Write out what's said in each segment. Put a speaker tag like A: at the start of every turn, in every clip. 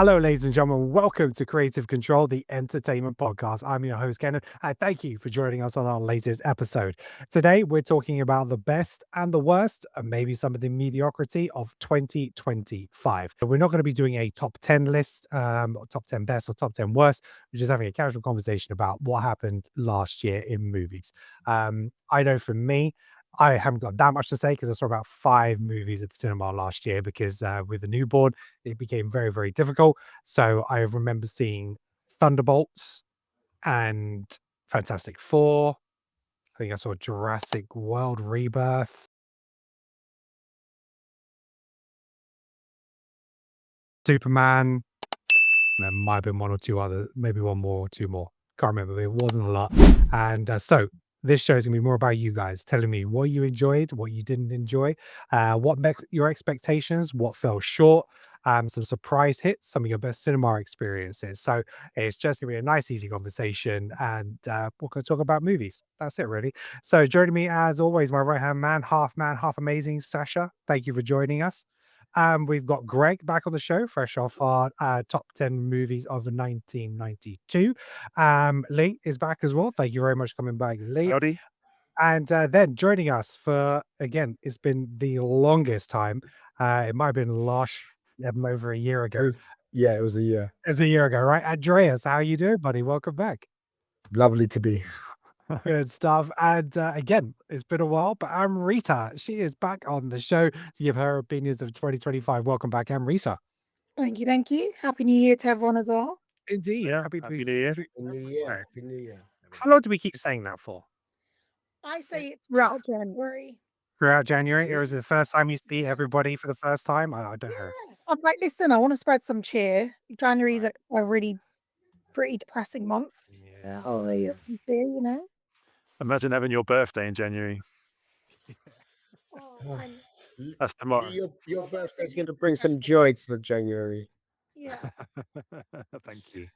A: Hello, ladies and gentlemen. Welcome to Creative Control, the entertainment podcast. I'm your host, Kenneth, and thank you for joining us on our latest episode. Today, we're talking about the best and the worst, and maybe some of the mediocrity of 2025. We're not going to be doing a top 10 list, or top 10 best or top 10 worst. We're just having a casual conversation about what happened last year in movies. I know for me, I haven't got that much to say because I saw about 5 movies at the cinema last year because with a newborn, it became very, very difficult. So I remember seeing Thunderbolts and Fantastic Four. I think I saw Jurassic World Rebirth, Superman. There might have been one or two other, maybe one more or two more. Can't remember, but it wasn't a lot. And so this show is going to be more about you guys telling me what you enjoyed, what you didn't enjoy, what met your expectations, what fell short, some surprise hits, some of your best cinema experiences. So it's just going to be a nice, easy conversation. And we're going to talk about movies. That's it, really. So joining me, as always, my right hand man, half amazing, Sasha. Thank you for joining us. We've got Greg back on the show, fresh off our top 10 movies of 1992. Lee is back as well. Thank you very much for coming back, Lee.
B: Howdy.
A: And then joining us for, again, it's been the longest time. It might have been over a year
C: It
A: ago.
C: was it was a year.
A: It's a year ago, right? Andreas, how you doing, buddy? Welcome back.
C: Lovely to be.
A: Good stuff. And again, it's been a while, but Amrita, she is back on the show to give her opinions of 2025. Welcome back, Amrita.
D: Thank you, thank you. Happy New Year to everyone as well.
A: Indeed.
B: Yeah,
A: Happy
B: Happy New Year.
C: Happy New Year. Happy New Year.
A: How long do we keep saying that for?
D: I say it's throughout January.
A: Throughout January? Or is it the first time you see everybody for the first time? I don't know.
D: I'm like, listen, I want to spread some cheer. January is a really pretty depressing month.
A: Yeah.
D: Oh, yeah, you know.
B: Imagine having your birthday in January.
D: Oh,
B: That's tomorrow.
C: Your birthday's going to bring some joy to January.
D: yeah.
B: Thank you.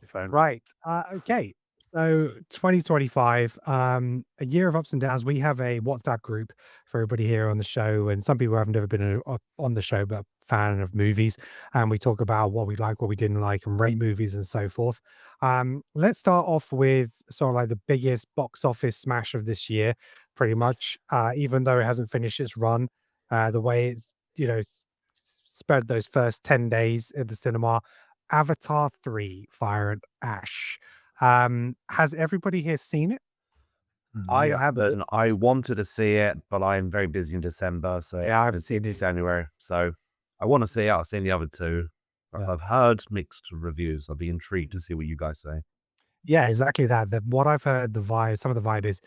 B: If only.
A: Right. Okay. So 2025, a year of ups and downs. We have a WhatsApp group for everybody here on the show, and some people have never been on the show, but fan of movies. And we talk about what we like, what we didn't like, and rate movies and so forth. Let's start off with sort of like the biggest box office smash of this year, pretty much. Even though it hasn't finished its run, the way it's spread those first 10 days at the cinema. Avatar 3, Fire and Ash. Has everybody here seen it?
E: I haven't. I wanted to see it, but I'm very busy in December. So
A: Yeah, I haven't
E: it's
A: seen it.
E: January. So I want to see it. I've seen the other two.
A: Yeah.
E: I've heard mixed reviews. I'll be intrigued to see what you guys say.
A: Yeah, exactly that. What I've heard, some of the vibe is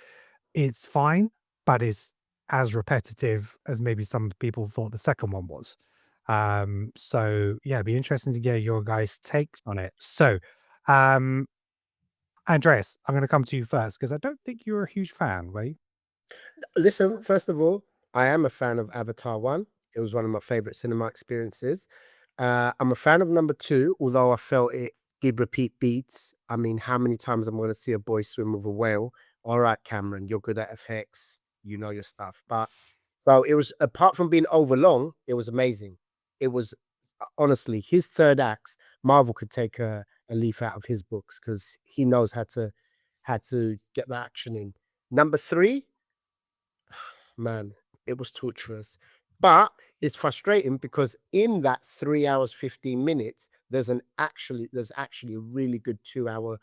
A: it's fine, but it's as repetitive as maybe some people thought the second one was. So yeah, it'd be interesting to get your guys' takes on it. So, Andreas, I'm going to come to you first because I don't think you're a huge fan, right?
C: Listen, first of all, I am a fan of Avatar 1. It was one of my favorite cinema experiences. I'm a fan of number 2, although I felt it did repeat beats. I mean, how many times I'm going to see a boy swim with a whale? All right, Cameron, you're good at effects. You know your stuff. But so it was, apart from being overlong, it was amazing. It was honestly his third acts. Marvel could take a leaf out of his books because he knows how to get the action in. Number 3, man, it was torturous. But it's frustrating because in that 3 hours 15 minutes, there's actually a really good 2 hour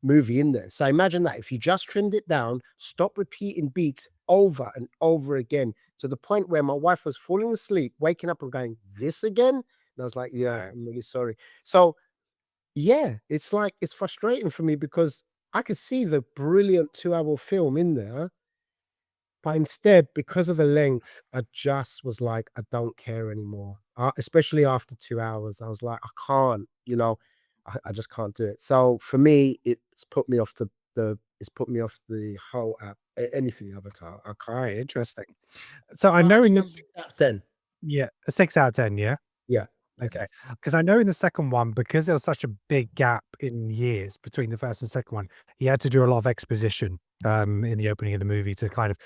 C: movie in there. So imagine that if you just trimmed it down, stop repeating beats over and over again to the point where my wife was falling asleep, waking up and going, "This again?" And I was like, "Yeah, I'm really sorry." So yeah, it's like it's frustrating for me because I could see the brilliant 2 hour film in there. But instead, because of the length, I just was like, I don't care anymore. Especially after 2 hours, I was like, I can't, I just can't do it. So for me, it's put me off it's put me off the whole app, anything Avatar. I can't.
A: Right, interesting. So I
C: But
A: know in
C: actually a
A: the
C: 6 out of 10.
A: yeah, a 6 out of 10, yeah?
C: Yeah.
A: Okay. Because I know in the second one, because there was such a big gap in years between the first and second one, he had to do a lot of exposition in the opening of the movie to kind of,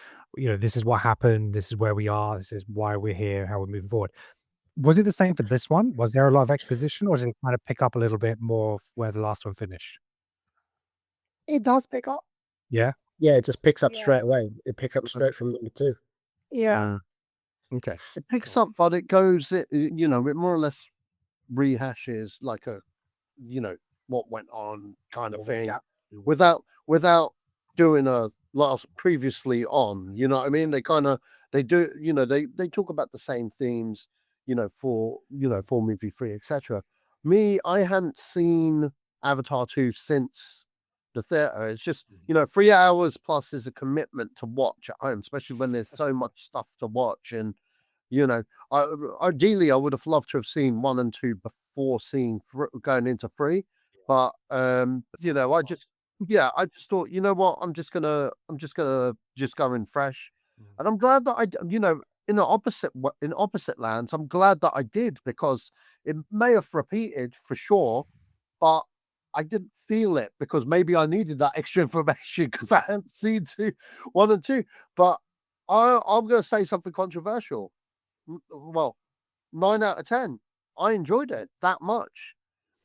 A: this is what happened, this is where we are, this is why we're here, how we're moving forward. Was it the same for this one? Was there a lot of exposition, or did it kind of pick up a little bit more of where the last one finished?
D: It does pick up.
A: Yeah.
C: Yeah, it just picks up
D: Yeah.
C: straight away. It picks up
A: Was
C: straight from number 2.
D: Yeah.
E: Okay.
F: It picks up, but it goes, you know, it more or less rehashes like a, you know, what went on kind of thing
A: Yeah.
F: without doing a lot of previously on, you know what I mean? They kind of, they do, you know, they talk about the same themes, you know, for movie 3, etc. Me, I hadn't seen Avatar 2 since the theater. It's just, you know, 3 hours plus is a commitment to watch at home, especially when there's so much stuff to watch. And you know, I, ideally, I would have loved to have seen 1 and 2 before seeing going into 3, but you know, I just thought, you know what, I'm just gonna just go in fresh, and I'm glad that you know, in the opposite in opposite lands, I'm glad that I did because it may have repeated for sure, but I didn't feel it because maybe I needed that extra information because I hadn't seen 1 and 2, but I'm gonna say something controversial. Well, 9 out of 10. I enjoyed it that much,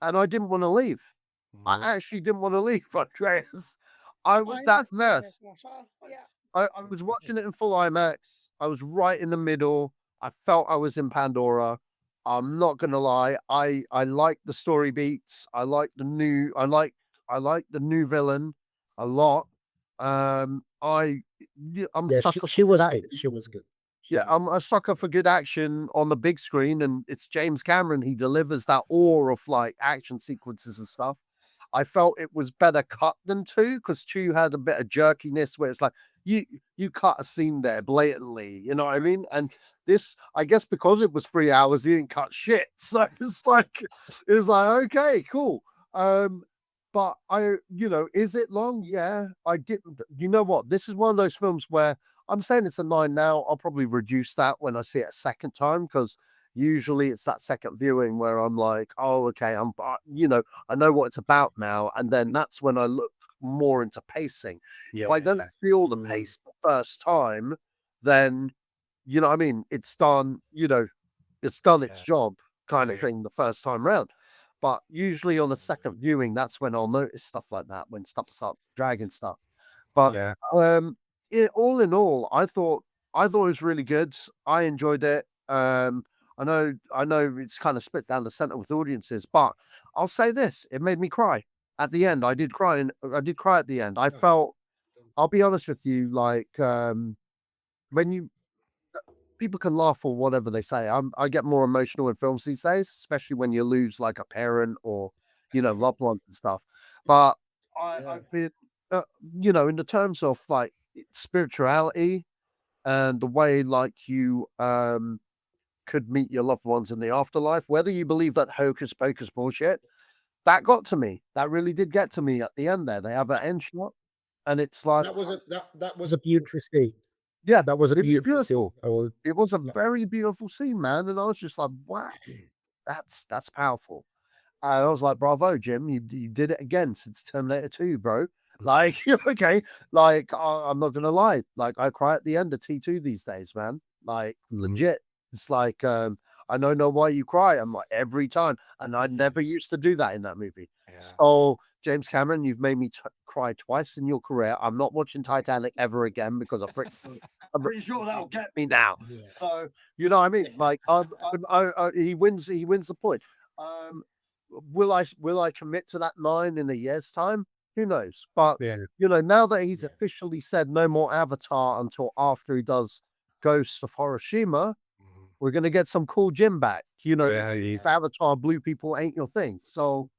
F: and I didn't wanna leave. I actually didn't wanna leave, Andreas. I was
D: I
F: that
D: understand this,
F: mess.
D: Sasha. Yeah.
F: I was watching it in full IMAX. I was right in the middle. I felt I was in Pandora. I'm not gonna lie. I like the story beats. I like the new villain a lot. I'm
C: Yeah,
F: sucker
C: she was good. She was good.
F: yeah, I'm a sucker for good action on the big screen, and it's James Cameron. He delivers that awe of like action sequences and stuff. I felt it was better cut than 2 because 2 had a bit of jerkiness where it's like you you cut a scene there blatantly, you know what I mean? And this, I guess, because it was 3 hours, he didn't cut shit. So it's like okay, cool. But you know, is it long? Yeah, I didn't. You know what? This is one of those films where I'm saying it's a 9 now. I'll probably reduce that when I see it a second time because usually it's that second viewing where I'm like, oh, okay, you know, I know what it's about now. And then that's when I look more into pacing. If I don't feel the pace the first time, then, you know what I mean? It's done, you know, it's done its job kind of thing the first time round. But usually on the second viewing, that's when I'll notice stuff like that, when stuff starts dragging stuff. But
A: Yeah.
F: all in all, I thought it was really good. I enjoyed it. I know it's kind of split down the center with audiences, but I'll say this: it made me cry at the end. I did cry, and I did cry at the end. I felt. I'll be honest with you, like when you people can laugh or whatever they say. I get more emotional in films these days, especially when you lose like a parent or you know loved ones and stuff. But I've been, you know, in the terms of like spirituality and the way like you could meet your loved ones in the afterlife, whether you believe that hocus pocus bullshit, that got to me. That really did get to me at the end there. They have an end shot, and it's like,
C: That was a beautiful scene.
F: yeah,
C: That was a
F: it's
C: beautiful scene.
F: beautiful.
C: I will
F: It was a
C: yeah.
F: very beautiful scene, man. And I was just like, wow, that's powerful. And I was like, bravo, Jim, you did it again since Terminator 2, bro. Like, okay, like I'm not gonna lie, like I cry at the end of T2 these days, man. Like legit. It's like I don't know why you cry. I'm like every time, and I never used to do that in that movie. So James Cameron, you've made me cry twice in your career. I'm not watching Titanic ever again because I'm pretty sure that'll get me now. So you know what I mean? Like he wins. He wins the point. Um, will I commit to that 9 in a year's time? Who knows? But
A: Yeah.
F: you know, now that he's officially said no more Avatar until after he does Ghost of Hiroshima, we're gonna get some cool Jim back. You know,
A: Yeah.
F: if Avatar blue people ain't your thing. So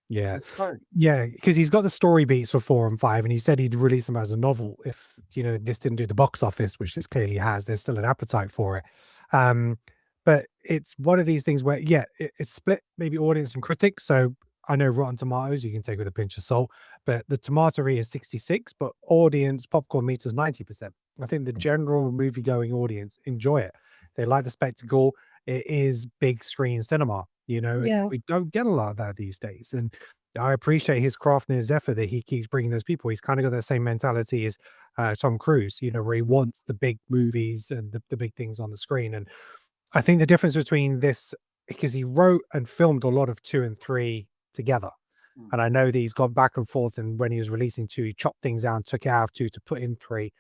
A: Yeah.
F: let's go.
A: Yeah, because he's got the story beats for 4 and 5, and he said he'd release them as a novel if, you know, this didn't do the box office, which this clearly has. There's still an appetite for it. Um, but it's one of these things where, yeah, it's split maybe audience and critics. So I know Rotten Tomatoes you can take with a pinch of salt, but the tomatometer is 66, but audience popcorn meters 90%. I think the general movie-going audience enjoy it. They like the spectacle. It is big screen cinema. You know,
D: Yeah.
A: we don't get a lot of that these days, and I appreciate his craft and his effort that he keeps bringing those people. He's kind of got that same mentality as Tom Cruise, you know, where he wants the big movies and the big things on the screen. And I think the difference between this, because he wrote and filmed a lot of 2 and 3 together.
F: Mm.
A: And I know that he's gone back and forth, and when he was releasing 2, he chopped things down, took it out of 2 to put in 3.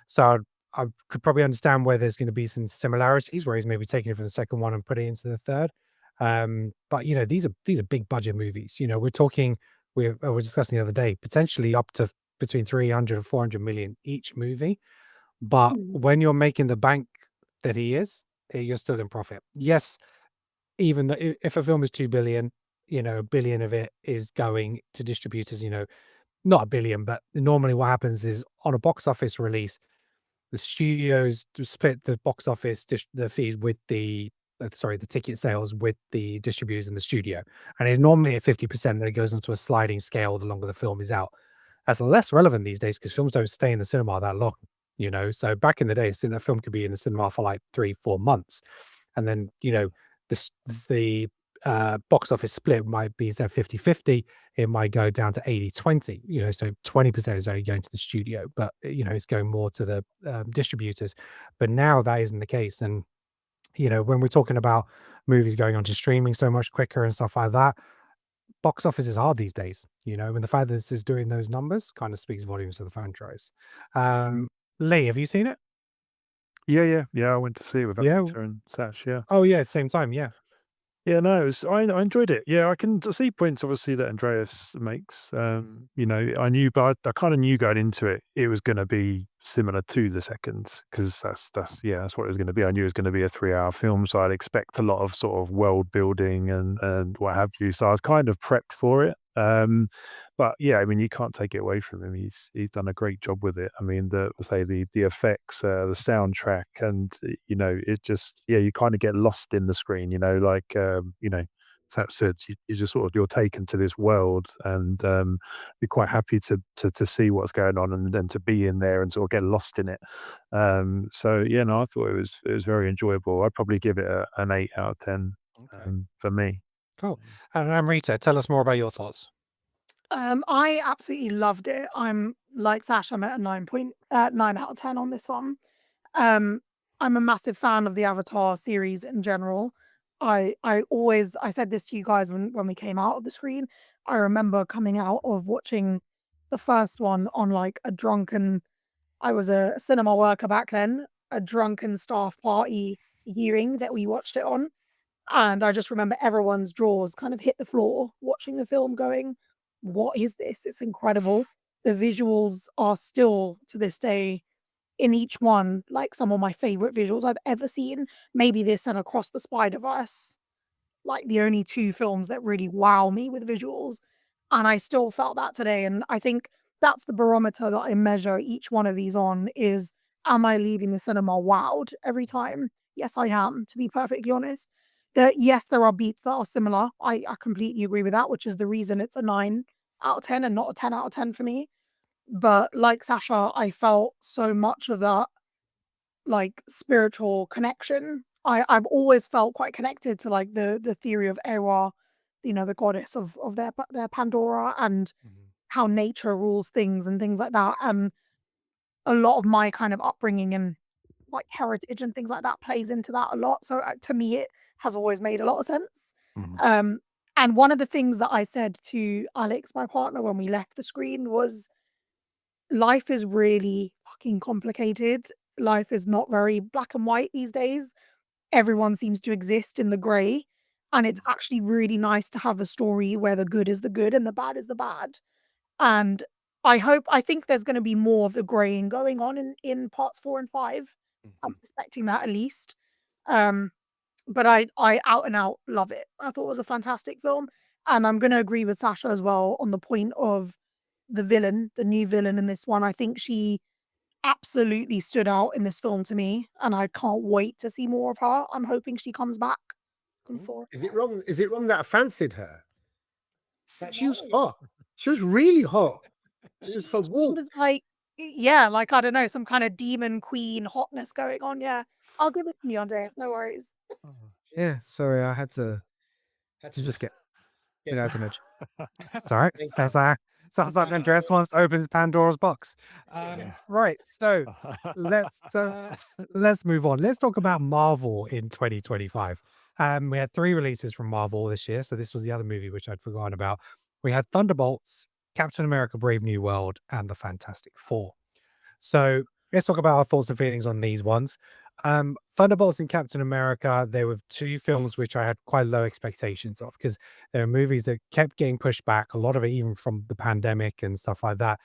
A: So I could probably understand where there's gonna be some similarities, where he's maybe taking it from the second one and put it into the third. But, these are big budget movies. We're talking we were discussing the other day, potentially up to between 300 and 400 million each movie. But
D: Mm.
A: when you're making the bank that he is, you're still in profit. Yes, even though if a film is 2 billion, a billion of it is going to distributors, not a billion, but normally what happens is on a box office release, the studios to split the box office the fees with the ticket sales with the distributors in the studio. And it's normally at 50%, then it goes into a sliding scale the longer the film is out. That's less relevant these days because films don't stay in the cinema that long. So back in the day, a film could be in the cinema for like 3-4 months. And then, this the box office split might be, instead of 50-50, it might go down to 80-20. So 20% is only going to the studio, but it's going more to the distributors. But now that isn't the case. And when we're talking about movies going on to streaming so much quicker and stuff like that, box office is hard these days. And the fact that this is doing those numbers kind of speaks volumes to the franchise. Lee, have you seen it?
B: Yeah. I went to see it with
A: Yeah.
B: Peter and Sash. Yeah.
A: Oh yeah, at the same time. Yeah.
B: Yeah, no, I enjoyed it. Yeah, I can see points obviously that Andreas makes. I knew, but I kind of knew going into it, it was going to be similar to the second because that's what it was going to be. I knew it was going to be a 3-hour film, so I'd expect a lot of sort of world building and what have you. So I was kind of prepped for it. But yeah, I mean, you can't take it away from him. He's done a great job with it. I mean, the effects, the soundtrack, and it just you kind of get lost in the screen. Sap said, you just sort of you're taken to this world, and you're quite happy to see what's going on, and then to be in there and sort of get lost in it. So yeah, no, I thought it was very enjoyable. I'd probably give it an 8 out of 10
A: Okay.
B: for me.
A: Cool. And Amrita, tell us more about your thoughts.
D: I absolutely loved it. I'm like Sash, I'm at a 9 out of 10 on this one. Um, I'm a massive fan of the Avatar series in general. I said this to you guys when we came out of the screen. I remember coming out of watching the first one on like a drunken, I was a cinema worker back then, a drunken staff party viewing that we watched it on. And I just remember everyone's jaws kind of hit the floor watching the film going, "What is this? It's incredible." The visuals are still, to this day, in each one, like, some of my favorite visuals I've ever seen. Maybe this and Across the Spider-Verse, like, the only 2 films that really wow me with visuals, and I still felt that today, and I think that's the barometer that I measure each one of these on is, am I leaving the cinema wowed every time? Yes, I am, to be perfectly honest. Yes, there are beats that are similar. I completely agree with that, which is the reason it's a 9 out of 10 and not a 10 out of 10 for me. But like Sasha, I felt so much of that, like, spiritual connection. I've always felt quite connected to, like, the theory of Ewa, the goddess of their Pandora, and how nature rules things and things like that, and a lot of my kind of upbringing and, like, heritage and things like that plays into that a lot, so, to me, it has always made a lot of sense.
A: Mhm.
D: And one of the things that I said to Alex, my partner, when we left the screen was, life is really fucking complicated. Life is not very black and white these days. Everyone seems to exist in the gray. And it's actually really nice to have a story where the good is the good and the bad is the bad. And I think there's going to be more of the graying going on in parts 4 and 5. I'm suspecting that at least. Um, but I out and out love it. I thought it was a fantastic film. And I'm going to agree with Sasha as well on the point of the villain, the new villain in this one. I think she absolutely stood out in this film to me, and I can't wait to see more of her. I'm hoping she comes back in 4.
C: Is it wrong that I fancied her? Like, she was
D: No.
C: hot. She was really hot. It was for
D: She
C: walk.
D: was like, yeah, like, I don't know, some kind of demon queen hotness going on, yeah. I'll give it to you, Andreas, no worries.
G: Yeah, sorry, I had to just get
C: Yeah.
G: that image.
A: It's all right.
C: Thank
A: That's
C: you.
A: Sounds like Andreas wants to open Pandora's box.
B: Yeah.
A: Right, so let's let's move on. Let's talk about Marvel in 2025. We had 3 releases from Marvel this year, so this was the other movie which I'd forgotten about. We had Thunderbolts, Captain America: Brave New World, and the Fantastic Four. So let's talk about our thoughts and feelings on these ones. Thunderbolts and Captain America, they were 2 films which I had quite low expectations of because they were movies that kept getting pushed back, a lot of it even from the pandemic and stuff like that.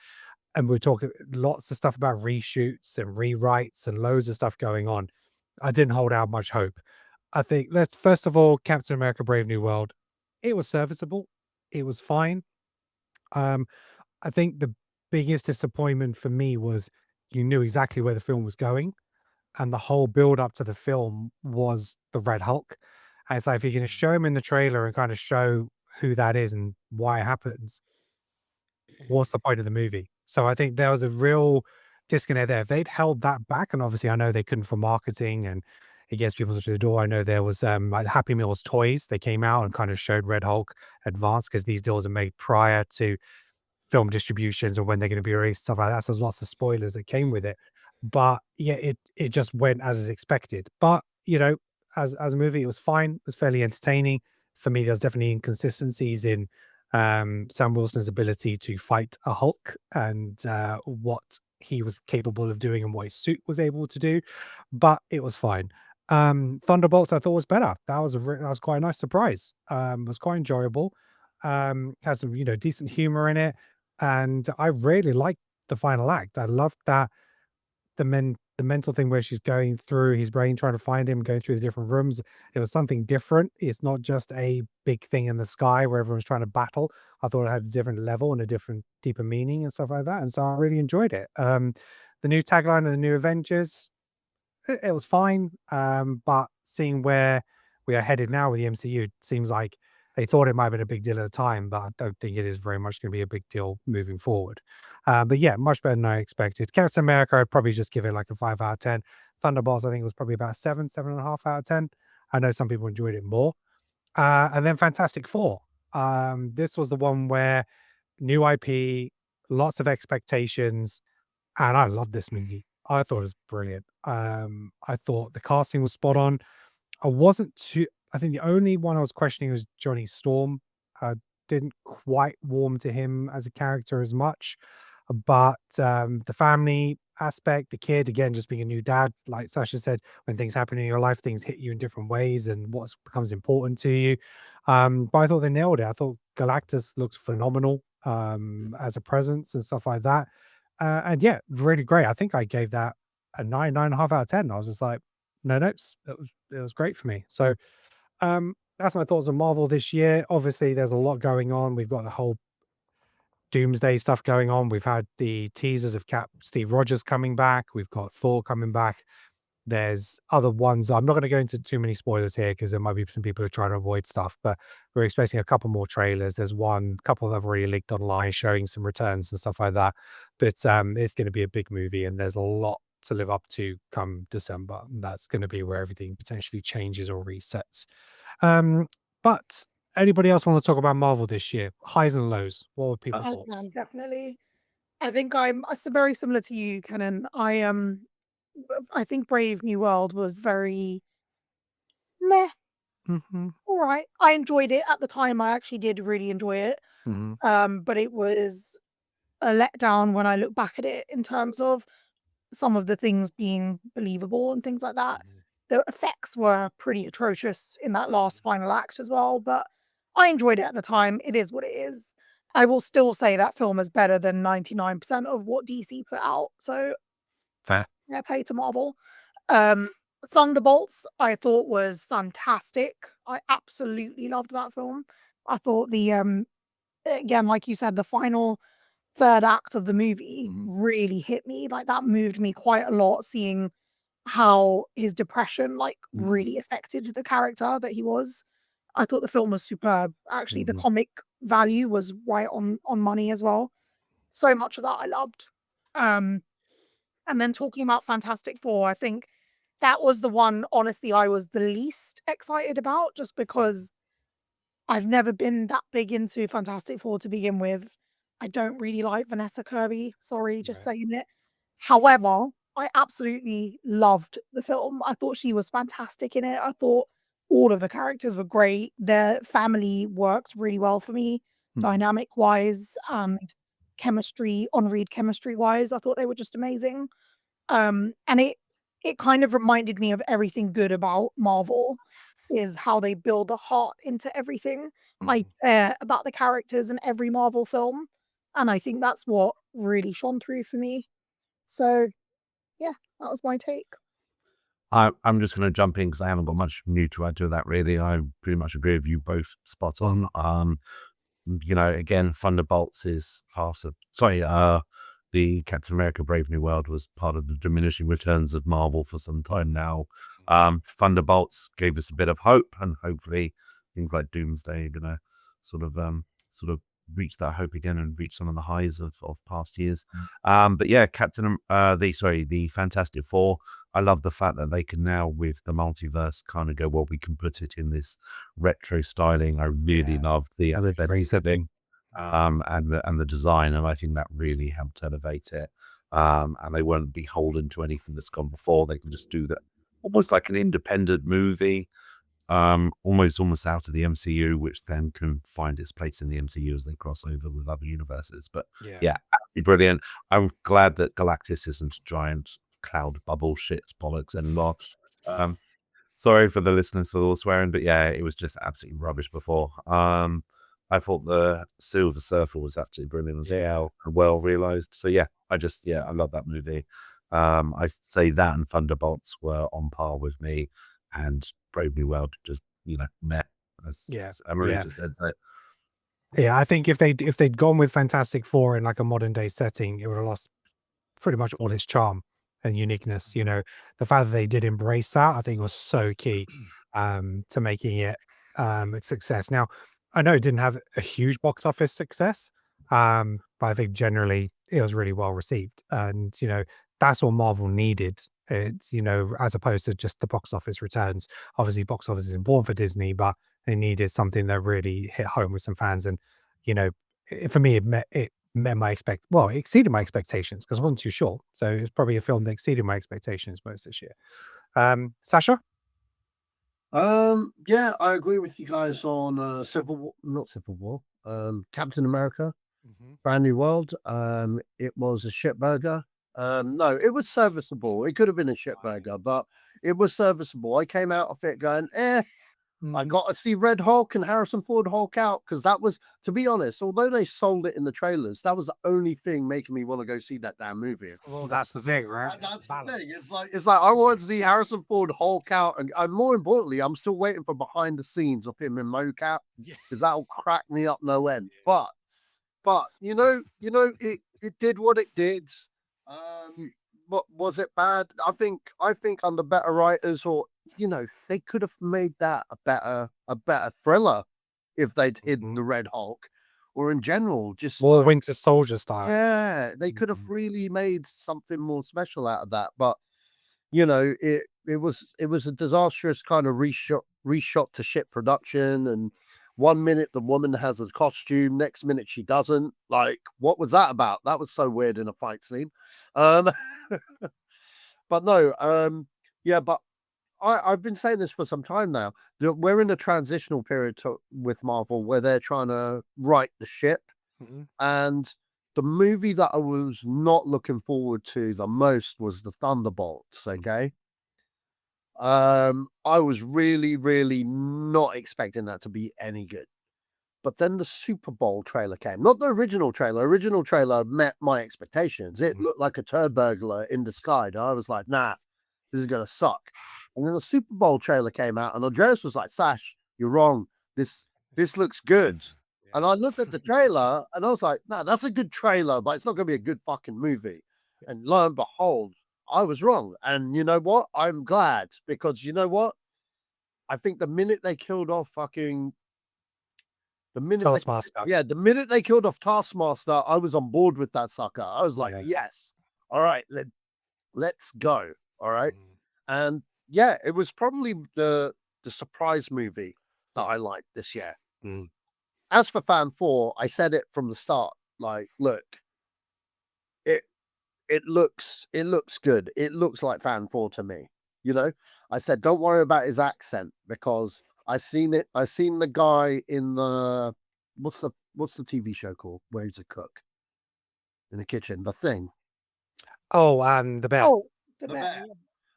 A: And we're talking lots of stuff about reshoots and rewrites and loads of stuff going on. I didn't hold out much hope. I think let's first of all, Captain America: Brave New World. It was serviceable. It was fine. Um, I think the biggest disappointment for me was you knew exactly where the film was going, and the whole build up to the film was the Red Hulk. And it's like if you're going to show him in the trailer and kind of show who that is and why it happens, what's the point of the movie? So I think there was a real disconnect there. If they'd held that back, and obviously I know they couldn't for marketing and it gets people through the door. I know there was like Happy Meals toys. They came out and kind of showed Red Hulk advanced because these deals are made prior to film distributions or when they're going to be released, stuff like that. So there's lots of spoilers that came with it. But yeah, it just went as is expected. But you know, as a movie, it was fine. It was fairly entertaining. For me, there's definitely inconsistencies in Sam Wilson's ability to fight a Hulk and what he was capable of doing and what his suit was able to do. But it was fine. Thunderbolts, I thought was better. That was quite a nice surprise. It was quite enjoyable. Has some decent humor in it, and I really liked the final act. I loved that the mental thing where she's going through his brain trying to find him, going through the different rooms. It was something different. It's not just a big thing in the sky where everyone's trying to battle. I thought it had a different level and a different, deeper meaning and stuff like that. And so I really enjoyed it. The new tagline of the new Avengers, it was fine. But seeing where we are headed now with the MCU, it seems like they thought it might have been a big deal at the time, but I don't think it is very much going to be a big deal moving forward. But yeah, much better than I expected. Captain America, I'd probably just give it like a 5 out of 10. Thunderbolts, I think it was probably about a 7.5 out of 10. I know some people enjoyed it more. And then Fantastic Four. This was the one where new IP, lots of expectations, and I love this movie. I thought it was brilliant. I thought the casting was spot on. I wasn't too I think the only one I was questioning was Johnny Storm. I didn't quite warm to him as a character as much, but, the family aspect, the kid, again, just being a new dad, like Sasha said, when things happen in your life, things hit you in different ways and what becomes important to you. But I thought they nailed it. I thought Galactus looked phenomenal, as a presence and stuff like that. And yeah, really great. I think I gave that a 9.5 out of 10. I was just like, no notes. It was great for me. So that's my thoughts on Marvel this year. Obviously, there's a lot going on. We've got the whole Doomsday stuff going on. We've had the teasers of Cap Steve Rogers coming back. We've got Thor coming back. There's other ones. I'm not going to go into too many spoilers here because there might be some people who are trying to avoid stuff, but we're expecting a couple more trailers. There's one couple that have already leaked online showing some returns and stuff like that. But it's going to be a big movie and there's a lot to live up to come December. And that's going to be where everything potentially changes or resets. But anybody else want to talk about Marvel this year? Highs and lows. What were people's
D: I
A: thoughts?
D: can definitely. I think I'm very similar to you, Kenan. I think Brave New World was very meh.
A: Hmm.
D: All right. I enjoyed it at the time. I actually did really enjoy it.
A: Hmm.
D: But it was a letdown when I look back at it in terms of some of the things being believable and things like that. The effects were pretty atrocious in that last final act as well, but I enjoyed it at the time. It is what it is. I will still say that film is better than 99% of what DC put out. So
A: Fair.
D: yeah, pay to Marvel. Um, Thunderbolts, I thought was fantastic. I absolutely loved that film. I thought again, like you said, the final third act of the movie really hit me. Like that moved me quite a lot, seeing how his depression like really affected the character that he was. I thought the film was superb. Actually, the comic value was right on money as well. So much of that I loved. Um, and then talking about Fantastic Four, I think that was the one, honestly, I was the least excited about just because I've never been that big into Fantastic Four to begin with. I don't really like Vanessa Kirby. Sorry, just
A: Right.
D: saying it. However, I absolutely loved the film. I thought she was fantastic in it. I thought all of the characters were great. Their family worked really well for me, dynamic wise and chemistry, on read chemistry wise. I thought they were just amazing. And it kind of reminded me of everything good about Marvel is how they build a heart into everything. I care about the characters in every Marvel film, and I think that's what really shone through for me. So, yeah, that was my take.
E: I'm just going to jump in because I haven't got much new to add to that. Really, I pretty much agree with you both. Spot on. Again, Thunderbolts is half of. Sorry, the Captain America: Brave New World was part of the diminishing returns of Marvel for some time now. Thunderbolts gave us a bit of hope, and hopefully things like Doomsday are gonna sort of sort of reach that hope again and reach some of the highs of past years. But yeah, the Fantastic Four. I love the fact that they can now, with the multiverse, kind of go, well, we can put it in this retro styling. I really love the aesthetic thing, and the design, and I think that really helped elevate it. And they won't be beholden to anything that's gone before. They can just do that, almost like an independent movie, almost out of the MCU, which then can find its place in the MCU as they cross over with other universes. But yeah, absolutely brilliant. I'm glad that Galactus isn't a giant cloud bubble shit bollocks anymore. Sorry for the listeners for all swearing, but yeah, it was just absolutely rubbish before. I thought the Silver Surfer was absolutely brilliant as well realized. So yeah, I love that movie. I say that and Thunderbolts were on par with me, and Brave New World just met as Marie just said. So
A: Yeah, I think if they'd gone with Fantastic Four in like a modern day setting, it would have lost pretty much all its charm and uniqueness. The fact that they did embrace that, I think, was so key to making it a success. Now, I know it didn't have a huge box office success, but I think generally it was really well received, and that's what Marvel needed. As opposed to just the box office returns. Obviously, box office is important for Disney, but they needed something that really hit home with some fans. And you know, for me, it met it exceeded my expectations because I wasn't too sure. So it was probably a film that exceeded my expectations most this year. Sasha?
F: Yeah, I agree with you guys on not Civil War, Captain America, Brand New World. It was a shit burger. No, it was serviceable. It could have been a shit burger, but it was serviceable. I came out of it going, I got to see Red Hulk and Harrison Ford Hulk out because that was, to be honest, although they sold it in the trailers, that was the only thing making me want to go see that damn movie.
A: Well, that's the thing, right?
F: And that's the thing. It's like I want to see Harrison Ford Hulk out, and more importantly, I'm still waiting for behind the scenes of him in mocap because that'll crack me up no end. But it did what it did. What was it bad? I think under better writers, or they could have made that a better thriller if they'd hidden the Red Hulk, or in general, just
A: More Winter Soldier style.
F: yeah, they could have really made something more special out of that. But it was a disastrous kind of reshot to shit production, and 1 minute the woman has a costume, next minute she doesn't. Like, what was that about? That was so weird in a fight scene. Um, but no, yeah, but I've been saying this for some time now. That we're in a transitional period with Marvel where they're trying to right the ship, and the movie that I was not looking forward to the most was the Thunderbolts. Okay. I was really, really not expecting that to be any good. But then the Super Bowl trailer came. Not the original trailer. Original trailer met my expectations. It looked like a turd burglar in the sky. And I was like, nah, this is gonna suck. And then the Super Bowl trailer came out, and Andreas was like, Sash, you're wrong. This looks good. And I looked at the trailer and I was like, nah, that's a good trailer, but it's not gonna be a good fucking movie. And lo and behold, I was wrong. And you know what? I'm glad, because you know what? I think the minute they killed off fucking
A: Taskmaster.
F: the minute they killed off Taskmaster, I was on board with that sucker. I was like, yes. All right, let's go. All right. And yeah, it was probably the surprise movie that I liked this year. As for Fan 4, I said it from the start. like, look, it it looks good. It looks like Fan 4 to me. You know, I said, don't worry about his accent because I seen it. I seen the guy in the what's the TV show called where he's a cook in the kitchen. The Thing.
A: Oh, the bear.
D: Oh, the
F: The
D: bear.
F: bear.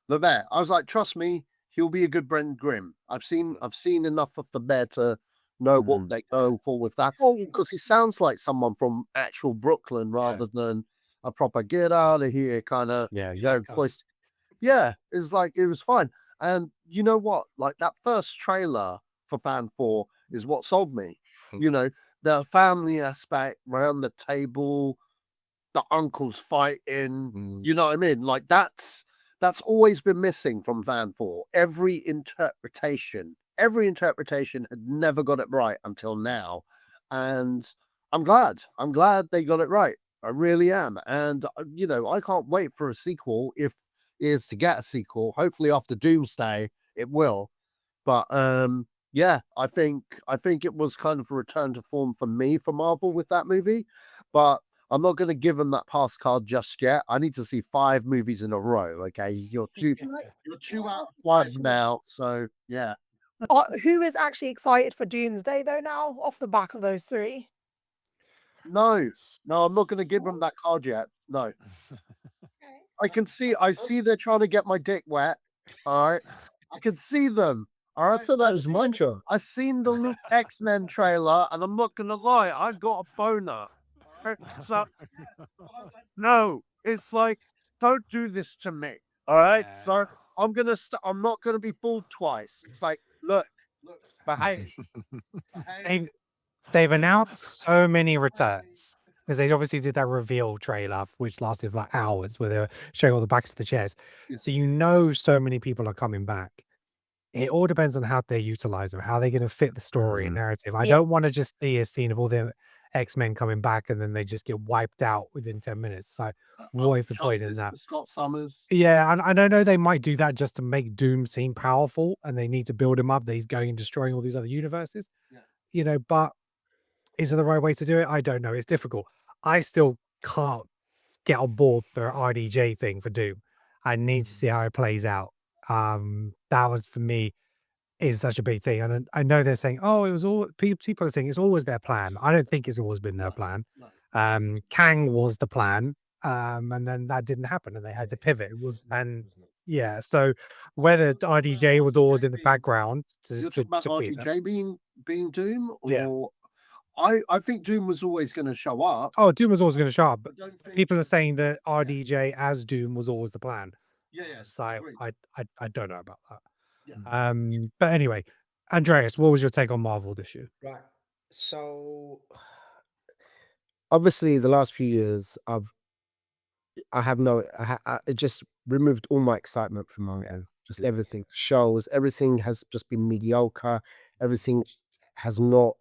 F: The Bear. I was like, trust me, he'll be a good Brent Grimm. I've seen enough of the Bear to know what they go for with that
D: Oh,
F: because he sounds like someone from actual Brooklyn rather than a proper get out of here kind of
A: Yeah,
F: voice. Yeah, it's like it was fine. And you know what? Like that first trailer for Fan 4 is what sold me. You know, the family aspect around the table, the uncles fighting. You know what I mean? Like that's always been missing from Van 4. Every interpretation had never got it right until now. And I'm glad. I'm glad they got it right. I really am. And you know, I can't wait for a sequel if it is to get a sequel. Hopefully after Doomsday it will. But yeah, I think it was kind of a return to form for me for Marvel with that movie. But I'm not going to give them that pass card just yet. I need to see 5 movies in a row. Okay, you're two out of 5 now. So yeah,
D: Who is actually excited for Doomsday though now, off the back of those 3?
F: no, I'm not going to give them that card yet. No, I see they're trying to get my dick wet. All right, I can see them. All right,
C: So that was mantra.
F: I seen the Luke X-Men trailer, and I'm not gonna lie, I got a boner. So no, it's like, don't do this to me. All right, so I'm not gonna be fooled twice. It's like, look, behave.
A: They've they've announced so many returns because they obviously did that reveal trailer, which lasted like hours, where they were showing all the backs of the chairs. So so many people are coming back. It all depends on how they utilize them, how they're going to fit the story and narrative. I
D: Yeah.
A: don't want to just see a scene of all the X-Men coming back and then they just get wiped out within 10 minutes. So what is the point in that?
F: Scott Summers.
A: Yeah, and I know they might do that just to make Doom seem powerful and they need to build him up that he's going and destroying all these other universes.
F: Yeah.
A: You know, but is it the right way to do it? I don't know. It's difficult. I still can't get on board the RDJ thing for Doom. I need to see how it plays out. That was for me is such a big thing. And I know they're saying, oh, it was all people are saying it's always their plan. I don't think it's always been their plan. Kang was the plan. And then that didn't happen and they had to pivot. And yeah, so whether RDJ was all in the background
F: You're
A: to
F: talking about
A: beat them.
F: RDJ being Doom, or
A: Yeah.
F: I think Doom was always going to show up.
A: Oh, Doom was always going to show up, but
F: I don't think
A: people are saying that RDJ as Doom was always the plan.
F: Yeah,
A: So
F: agreed.
A: I don't know about that.
F: Yeah.
A: But anyway, Andreas, what was your take on Marvel this year?
C: Right. So obviously the last few years it just removed all my excitement from Marvel. Just everything. Shows, everything has just been mediocre. Everything has not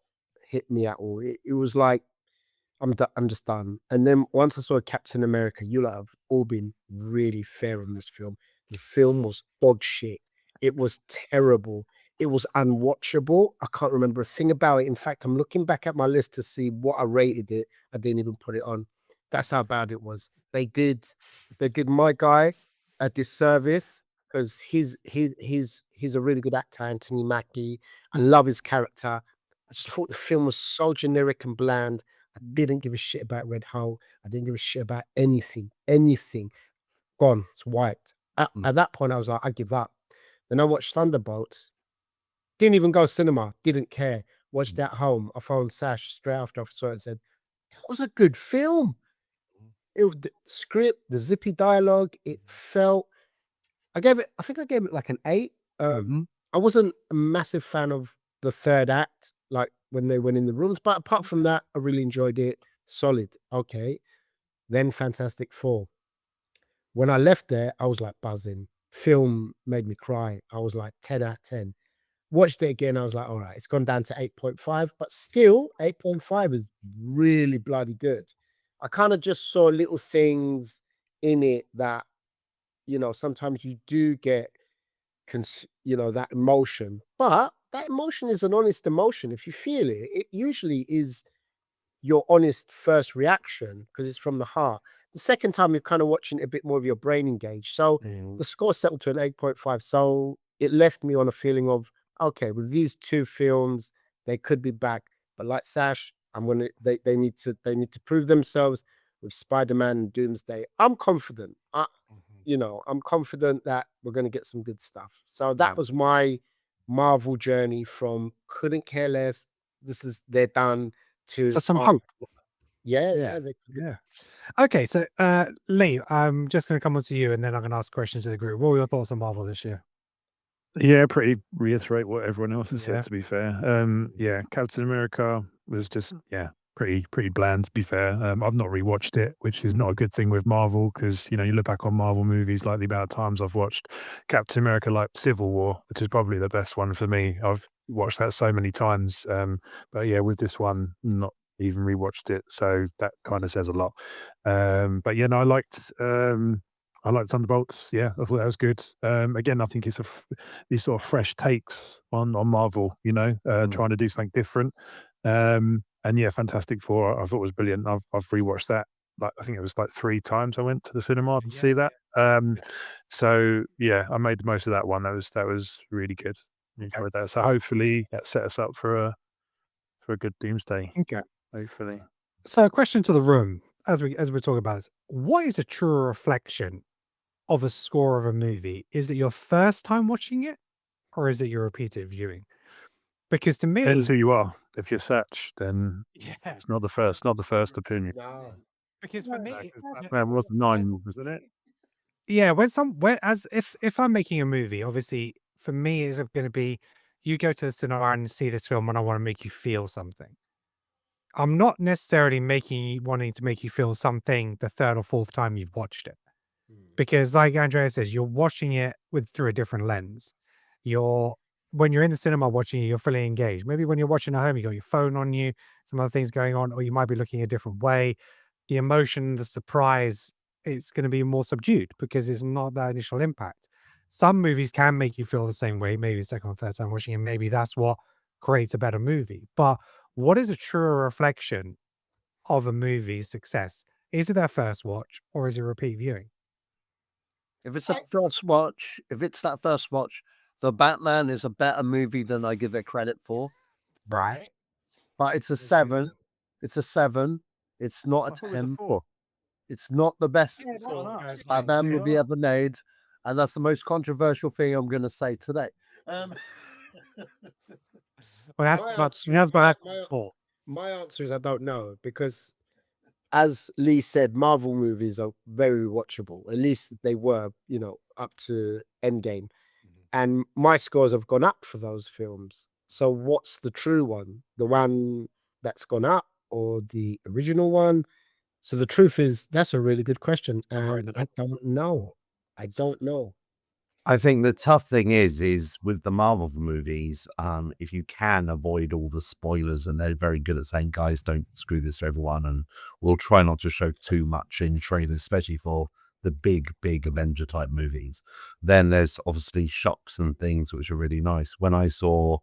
C: hit me at all. It was like I'm just done. And then once I saw Captain America, you lot have all been really fair on this film. The film was dog shit. It was terrible. It was unwatchable. I can't remember a thing about it. In fact, I'm looking back at my list to see what I rated it. I didn't even put it on. That's how bad it was. They did my guy a disservice because he's a really good actor, Anthony Mackie. I love his character. I just thought the film was so generic and bland. I didn't give a shit about Red Hulk. I didn't give a shit about anything. Anything. Gone. It's wiped. At that point, I was like, I give up. Then I watched Thunderbolts. Didn't even go cinema. Didn't care. Watched it at home. I phoned Sash straight after I saw it and said, that was a good film. The script, the zippy dialogue, it felt. I think I gave it like an 8. I wasn't a massive fan of the third act, like when they went in the rooms, but apart from that, I really enjoyed it. Solid. Okay. Then Fantastic Four. When I left there, I was like buzzing. Film made me cry. I was like 10 out of 10. Watched it again. I was like, all right, it's gone down to 8.5, but still 8.5 is really bloody good. I kind of just saw little things in it that, sometimes you do get, that emotion, but that emotion is an honest emotion. If you feel it, it usually is your honest first reaction because it's from the heart. The second time you're kind of watching it a bit more of your brain engaged. So
F: Mm.
C: the score settled to an 8.5. So it left me on a feeling of, okay, with these two films, they could be back. But like Sash, they need to prove themselves with Spider-Man and Doomsday. I'm confident. I'm confident that we're gonna get some good stuff. So that
A: Yeah.
C: was my Marvel journey from couldn't care less. They're done to
A: So some hope.
C: yeah,
A: Yeah.
C: they could be.
A: Yeah. Okay, so Lee, I'm just going to come on to you, and then I'm going to ask questions to the group. What were your thoughts on Marvel this year?
B: Yeah, pretty reiterate what everyone else has
A: Yeah.
B: said, to be fair. Yeah, Captain America was just, yeah, pretty bland, to be fair. I've not rewatched it, which is not a good thing with Marvel because, you look back on Marvel movies, like the amount of times I've watched Captain America, like Civil War, which is probably the best one for me. I've watched that so many times. But yeah, with this one, not even rewatched it. So that kind of says a lot. But yeah, no, I liked Thunderbolts. Yeah, I thought that was good. Again, I think it's these sort of fresh takes on Marvel, trying to do something different. And yeah, Fantastic Four, I thought was brilliant. I've rewatched that. Like I think it was like 3 times I went to the cinema to see that. So yeah, I made the most of that one. That was really good. Enjoyed that. So hopefully that set us up for a good Doomsday.
A: Okay.
B: Hopefully.
A: So, a question to the room as we're talking about this: what is a true reflection of a score of a movie? Is it your first time watching it, or is it your repeated viewing? Because to
B: Depends
A: me,
B: who you are. If you're Satch, then
A: yeah,
B: it's not the first opinion.
C: No.
A: because for
B: No,
A: me,
B: 'cause Batman was 9, wasn't it?
A: yeah, when as if I'm making a movie, obviously for me it's going to be you go to the cinema and see this film, and I want to make you feel something. I'm not necessarily wanting to make you feel something the third or fourth time you've watched it. Because like Andrea says, you're watching it through a different lens. You're When you're in the cinema watching it, you're fully engaged. Maybe when you're watching at home, you got your phone on you, some other things going on, or you might be looking a different way. The emotion, the surprise, it's going to be more subdued because it's not that initial impact. Some movies can make you feel the same way, maybe the second or third time watching it. Maybe that's what creates a better movie. But what is a truer reflection of a movie's success? Is it their first watch or is it repeat viewing?
F: If it's that first watch, The Batman is a better movie than I give it credit for.
A: Right.
F: But it's a 7. It's a 7. It's not
B: I
F: a
B: thought it was a
F: 10.
B: 4.
F: It's not the best
A: Guys,
F: Batman movie
B: Yeah.
F: ever made, and that's the most controversial thing I'm gonna say today.
A: Well, that's
C: My
A: about
C: answer,
A: that's about
C: my,
A: four.
C: my answer is I don't know because, as Lee said, Marvel movies are very watchable. At least they were, up to Endgame. And my scores have gone up for those films. So what's the true one? The one that's gone up or the original one? So the truth is, that's a really good question, and I don't know. I don't know.
E: I think the tough thing is with the Marvel movies, if you can avoid all the spoilers, and they're very good at saying, guys, don't screw this to everyone, and we'll try not to show too much in trailers, especially for the big Avenger type movies. Then there's obviously shocks and things which are really nice. When I saw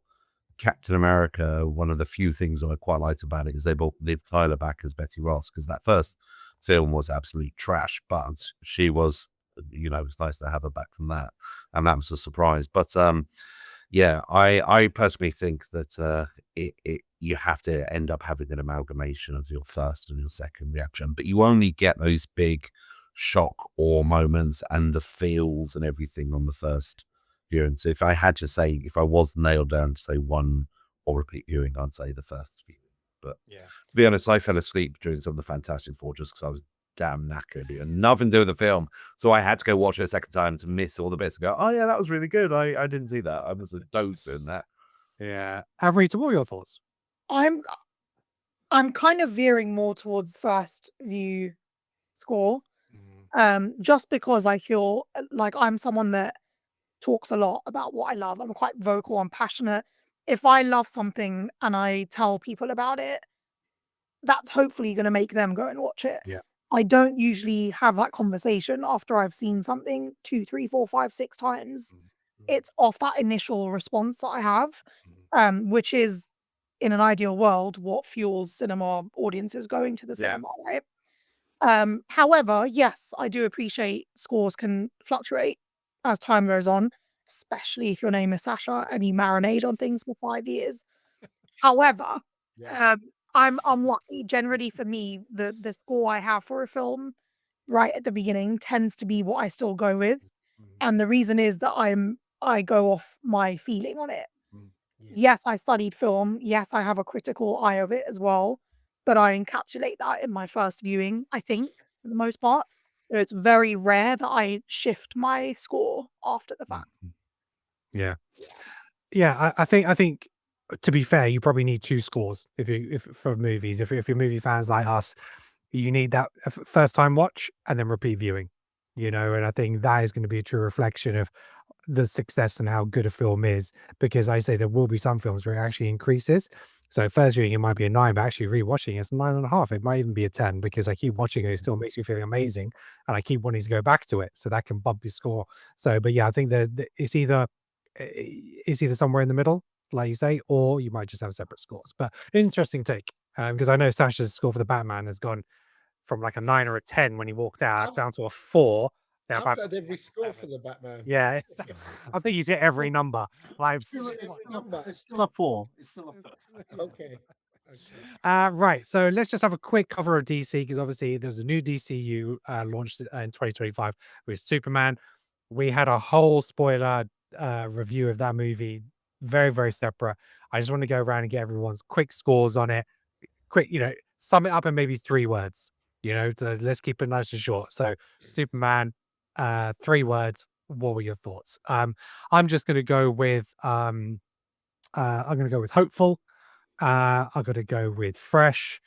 E: Captain America, one of the few things I quite liked about it is they brought Liv Tyler back as Betty Ross, because that first film was absolute trash, but she was, it's nice to have her back from that, and that was a surprise. But yeah, I personally think that you have to end up having an amalgamation of your first and your second reaction, but you only get those big shock or moments and the feels and everything on the first viewing. So if I had to say, if I was nailed down to say one or repeat viewing, I'd say the first viewing. But
A: Yeah.
E: to be honest, I fell asleep during some of the Fantastic Four just because I was damn knackered and nothing to do with the film. So I had to go watch it a second time to miss all the bits and go, oh yeah, that was really good. I didn't see that. I was a dope in that.
A: Yeah. Averita, what are your thoughts?
D: I'm kind of veering more towards first view score. Just because I feel like I'm someone that talks a lot about what I love. I'm quite vocal, I'm passionate. If I love something and I tell people about it, that's hopefully going to make them go and watch it.
A: Yeah.
D: I don't usually have that conversation after I've seen something 2, 3, 4, 5, 6 times. It's off that initial response that I have, which is in an ideal world, what fuels cinema audiences going to the
A: Yeah.
D: cinema, right? However, yes, I do appreciate scores can fluctuate as time goes on, especially if your name is Sasha and you marinate on things for 5 years. However,
C: Yeah.
D: I'm unlucky. Generally, for me, the score I have for a film right at the beginning tends to be what I still go with, and the reason is that I go off my feeling on it.
C: Yeah.
D: Yes, I studied film. Yes, I have a critical eye of it as well, but I encapsulate that in my first viewing, I think, for the most part. So it's very rare that I shift my score after the fact.
A: Yeah. Yeah, I think to be fair, you probably need 2 scores if for movies. If you're movie fans like us, you need that first time watch and then repeat viewing, and I think that is gonna be a true reflection of the success and how good a film is, because I say there will be some films where it actually increases. So first viewing, it might be a 9, but actually rewatching it's 9.5. It might even be a 10 because I keep watching it, it still makes me feel amazing, and I keep wanting to go back to it. So that can bump your score. So, but yeah, I think that it's either somewhere in the middle, like you say, or you might just have separate scores. But interesting take, because I know Sasha's score for the Batman has gone from like a 9 or a 10 when he walked out
C: I've,
A: down to a 4. Now
C: I've
A: back
C: heard every
A: like a
C: score
A: 7.
C: for the Batman.
A: Yeah, I think he's hit every number. Like,
C: Every number.
F: It's still a 4. It's still a 4.
C: Okay. Okay.
A: right. So let's just have a quick cover of DC because obviously there's a new DCU launched in 2025 with Superman. We had a whole spoiler review of that movie, very, very separate. I just want to go around and get everyone's quick scores on it. Quick, sum it up in maybe 3 words. So let's keep it nice and short. So, Superman, 3 words. What were your thoughts? I'm just going to go with I'm going to go with hopeful. I'm going to go with fresh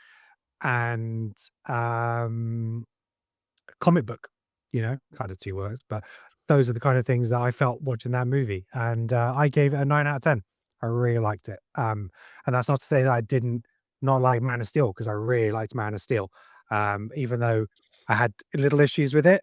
A: and comic book, kind of 2 words, but those are the kind of things that I felt watching that movie, and I gave it a 9 out of 10. I really liked it, and that's not to say that I didn't not like Man of Steel because I really liked Man of Steel, even though I had little issues with it,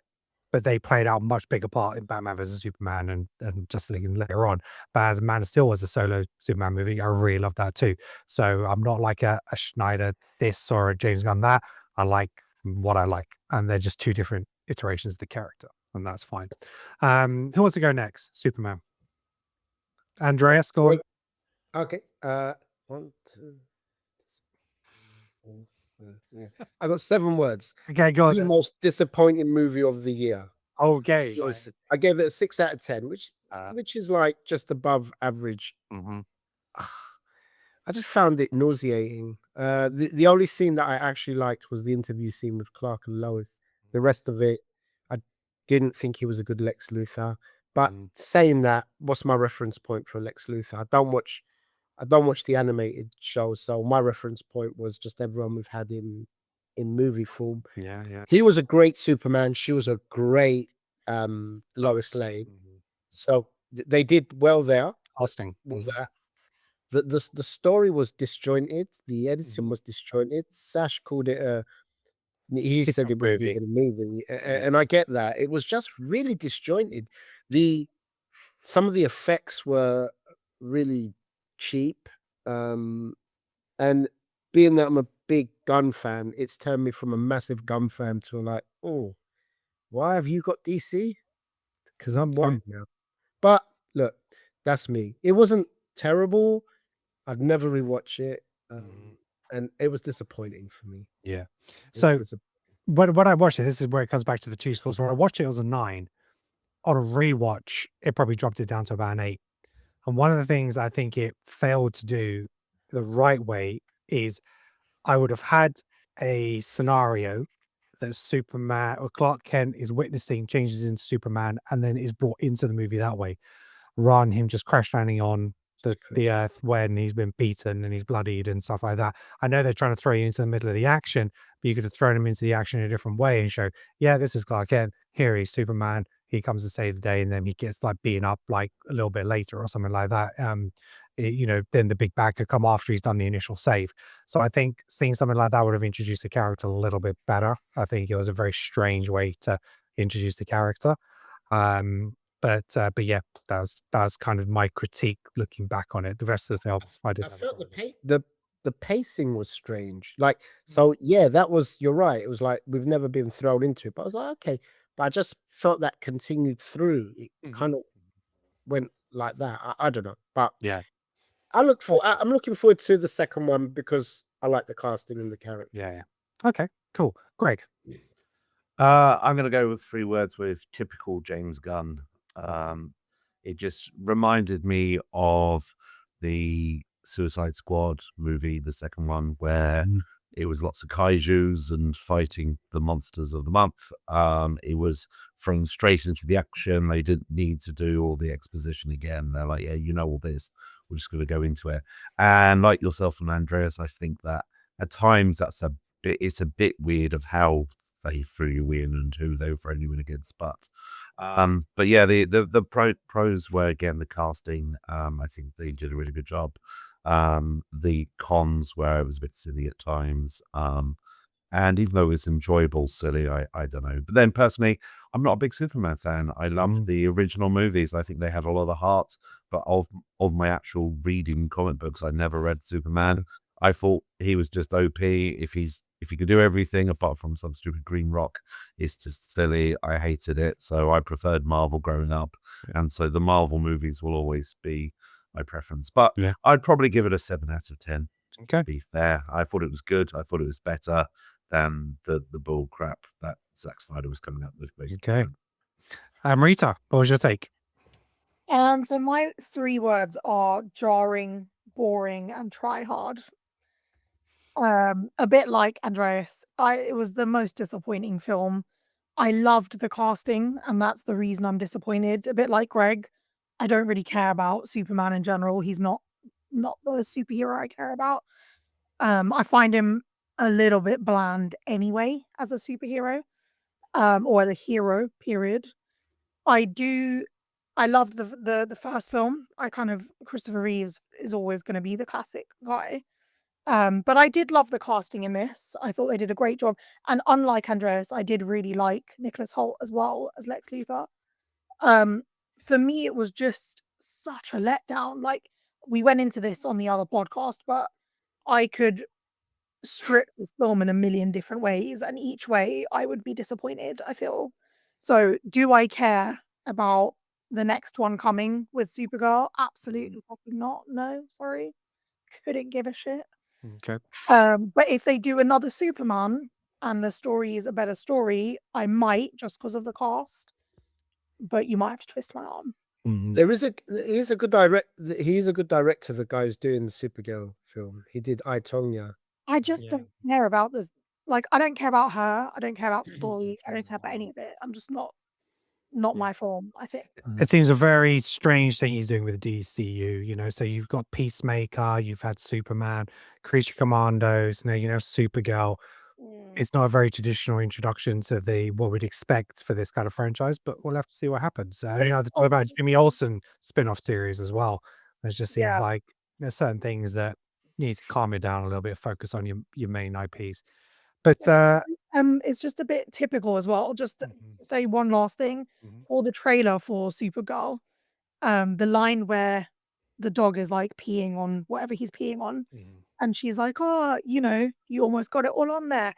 A: but they played out a much bigger part in Batman versus Superman and Justice League and later on. But as Man of Steel was a solo Superman movie, I really loved that too. So I'm not like a Schneider this or a James Gunn that. I like what I like, and they're just 2 different iterations of the character, and that's fine. Who wants to go next? Superman. Andreas, go on.
C: Okay. 1, 2. Yeah. I got 7 words.
A: Okay, go on
C: The
A: then.
C: most disappointing movie of the year.
A: Okay.
C: I gave it a 6 out of 10,
E: Uh,
C: which is like just above average.
E: mhm.
C: I just found it nauseating. The only scene that I actually liked was the interview scene with Clark and Lois. The rest of it, I didn't think he was a good Lex Luthor. But saying that, what's my reference point for Lex Luthor? I don't watch the animated show, so my reference point was just everyone we've had in movie form.
A: Yeah, yeah.
C: He was a great Superman. She was a great Lois Lane. So they did well there
A: Austin.
C: with that. The story was disjointed. The editing was disjointed. Sash called it a. He said it was a
A: movie.
C: movie, and I get that. It was just really disjointed. The Some of the effects were really cheap, and being that I'm a big gun fan, it's turned me from a massive gun fan to like, oh, why have you got DC? Because I'm one now. But look, that's me. It wasn't terrible. I'd never rewatch it, and it was disappointing for me.
A: Yeah.
C: It was
A: So
C: disappointing.
A: when I watched it, this is where it comes back to the 2 scores. When I watched it, it was a 9. On a rewatch, it probably dropped it down to about an 8. And one of the things I think it failed to do the right way is I would have had a scenario that Superman or Clark Kent is witnessing changes into Superman and then is brought into the movie that way, rather than him just crash landing on the earth when he's been beaten and he's bloodied and stuff like that. I know they're trying to throw you into the middle of the action, but you could have thrown him into the action in a different way and show, yeah, this is Clark Kent. Here he's Superman. He comes to save the day, and then he gets like beaten up like a little bit later or something like that. Then the big bad could come after he's done the initial save. So I think seeing something like that would have introduced the character a little bit better. I think it was a very strange way to introduce the character. But yeah, that was kind of my critique looking back on it. The rest of the film, I
C: I
A: didn't have a
C: felt
A: problem with.
C: the the pacing was strange. Like, so yeah, that was, you're right. It was like we've never been thrown into it. But I was like, okay. But I just felt that continued through. It kind of went like that. I don't know. But
A: Yeah.
C: I'm looking forward to the second one because I like the casting and the characters.
A: Yeah. Okay. Cool. Greg.
E: I'm going to go with 3 words with typical James Gunn. It just reminded me of the Suicide Squad movie, the second one, where it was lots of kaijus and fighting the monsters of the month. It was thrown straight into the action. They didn't need to do all the exposition again. They're like, yeah, you know all this. We're just going to go into it. And like yourself and Andreas, I think that at times it's a bit weird of how they threw you in and who they were throwing you in against. But yeah, the pros were again the casting. I think they did a really good job. The cons where it was a bit silly at times. And even though it's enjoyable, silly, I don't know. But then personally, I'm not a big Superman fan. I loved the original movies. I think they had a lot of heart. But of my actual reading comic books, I never read Superman. I thought he was just OP. If he could do everything apart from some stupid green rock, it's just silly. I hated it. So I preferred Marvel growing up. And so the Marvel movies will always be my preference. But
A: Yeah.
E: I'd probably give it a 7 out of 10.
A: Okay.
E: To be fair, I thought it was good. I thought it was better than the bull crap that Zack Snyder was coming up with. Basically.
A: Okay. Rita, what was your take?
D: So my 3 words are jarring, boring, and try hard. A bit like Andreas, it was the most disappointing film. I loved the casting, and that's the reason I'm disappointed. A bit like Greg, I don't really care about Superman in general. He's not the superhero I care about. I find him a little bit bland anyway as a superhero, or as a hero, period. I loved the first film. Christopher Reeves is always gonna be the classic guy. But I did love the casting in this. I thought they did a great job. And unlike Andreas, I did really like Nicholas Hoult as well as Lex Luthor. Um, for me, it was just such a letdown. Like, we went into this on the other podcast, but I could strip this film in a million different ways, and each way I would be disappointed, I feel. So, do I care about the next one coming with Supergirl? Absolutely fucking not. No, sorry. Couldn't give a shit.
A: Okay.
D: But if they do another Superman and the story is a better story, I might just because of the cast. But you might have to twist my arm.
C: He's a good director, the guy who's doing the Supergirl film. He did I, Tonya.
D: I just don't care about this. Like, I don't care about her. I don't care about the story. I don't care about any of it. I'm just not my form, I think.
A: It seems a very strange thing he's doing with DCU, so you've got Peacemaker, you've had Superman, Creature Commandos, now, Supergirl. It's not a very traditional introduction to what we'd expect for this kind of franchise, but we'll have to see what happens. They talk about Jimmy Olsen spin-off series as well. It just seems
D: Yeah.
A: like there's certain things that you need to calm it down a little bit, focus on your main IPs. But
D: It's just a bit typical as well. Just to say one last thing for the trailer for Supergirl, the line where the dog is like peeing on whatever he's peeing on, and she's like, "Oh, you almost got it all on there.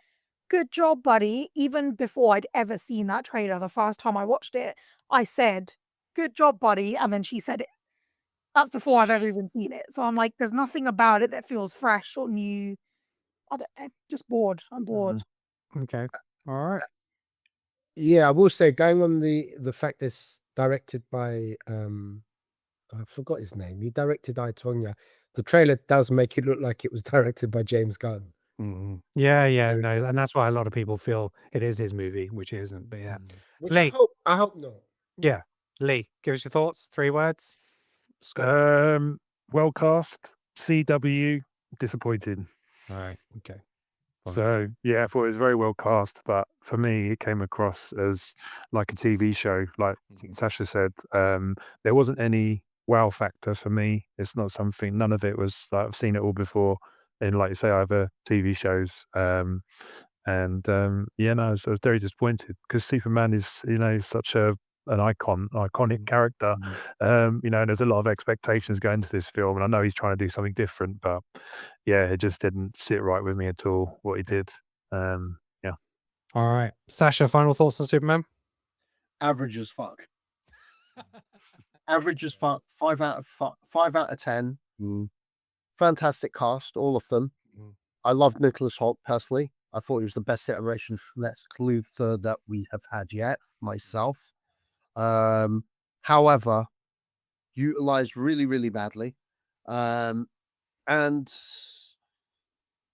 D: Good job, buddy." Even before I'd ever seen that trailer, the first time I watched it, I said, "Good job, buddy," and then she said it. That's before I've ever even seen it. So I'm like, there's nothing about it that feels fresh or new. I don't know. Just bored. I'm bored.
A: okay, all right.
C: Yeah, I will say, going on the fact it's directed by I forgot his name. He directed I, Tonya. The trailer does make it look like it was directed by James Gunn.
A: Yeah, no, and that's why a lot of people feel it is his movie, which it isn't. But yeah,
C: Which
A: Lee,
C: I hope not.
A: yeah, Lee, give us your thoughts. 3 words. Scott.
B: Well cast. CW disappointed.
A: All right, okay. Fine.
B: So yeah, I thought it was very well cast, but for me, it came across as like a TV show. Like Sasha said, there wasn't any wow factor for me. It's not something. None of it was like I've seen it all before in, like you say, either TV shows. Yeah, no, so I was very disappointed because Superman is such a an iconic character. You know, and there's a lot of expectations going into this film, and I know he's trying to do something different, but yeah, it just didn't sit right with me at all what he did. Yeah.
A: All right. Sasha, final thoughts on Superman?
F: Average as fuck. Average as fuck. 5 out of 10. Fantastic cast, all of them. I loved Nicholas Hoult personally. I thought he was the best iteration of Lex Luthor that we have had yet, myself. However, utilized really, really badly. And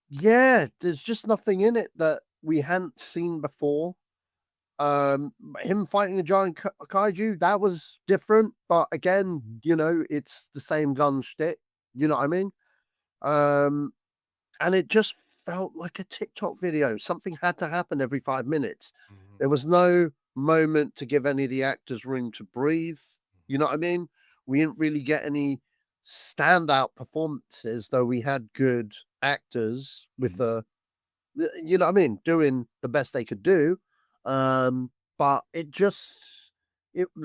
F: yeah, there's just nothing in it that we hadn't seen before. Him fighting a giant kaiju, that was different, but again, you know, it's the same gun shtick. You know what I mean? And it just felt like a TikTok video. Something had to happen every 5 minutes. There was no moment to give any of the actors room to breathe. You know what I mean? We didn't really get any standout performances, though we had good actors with you know what I mean, doing the best they could do. But it just,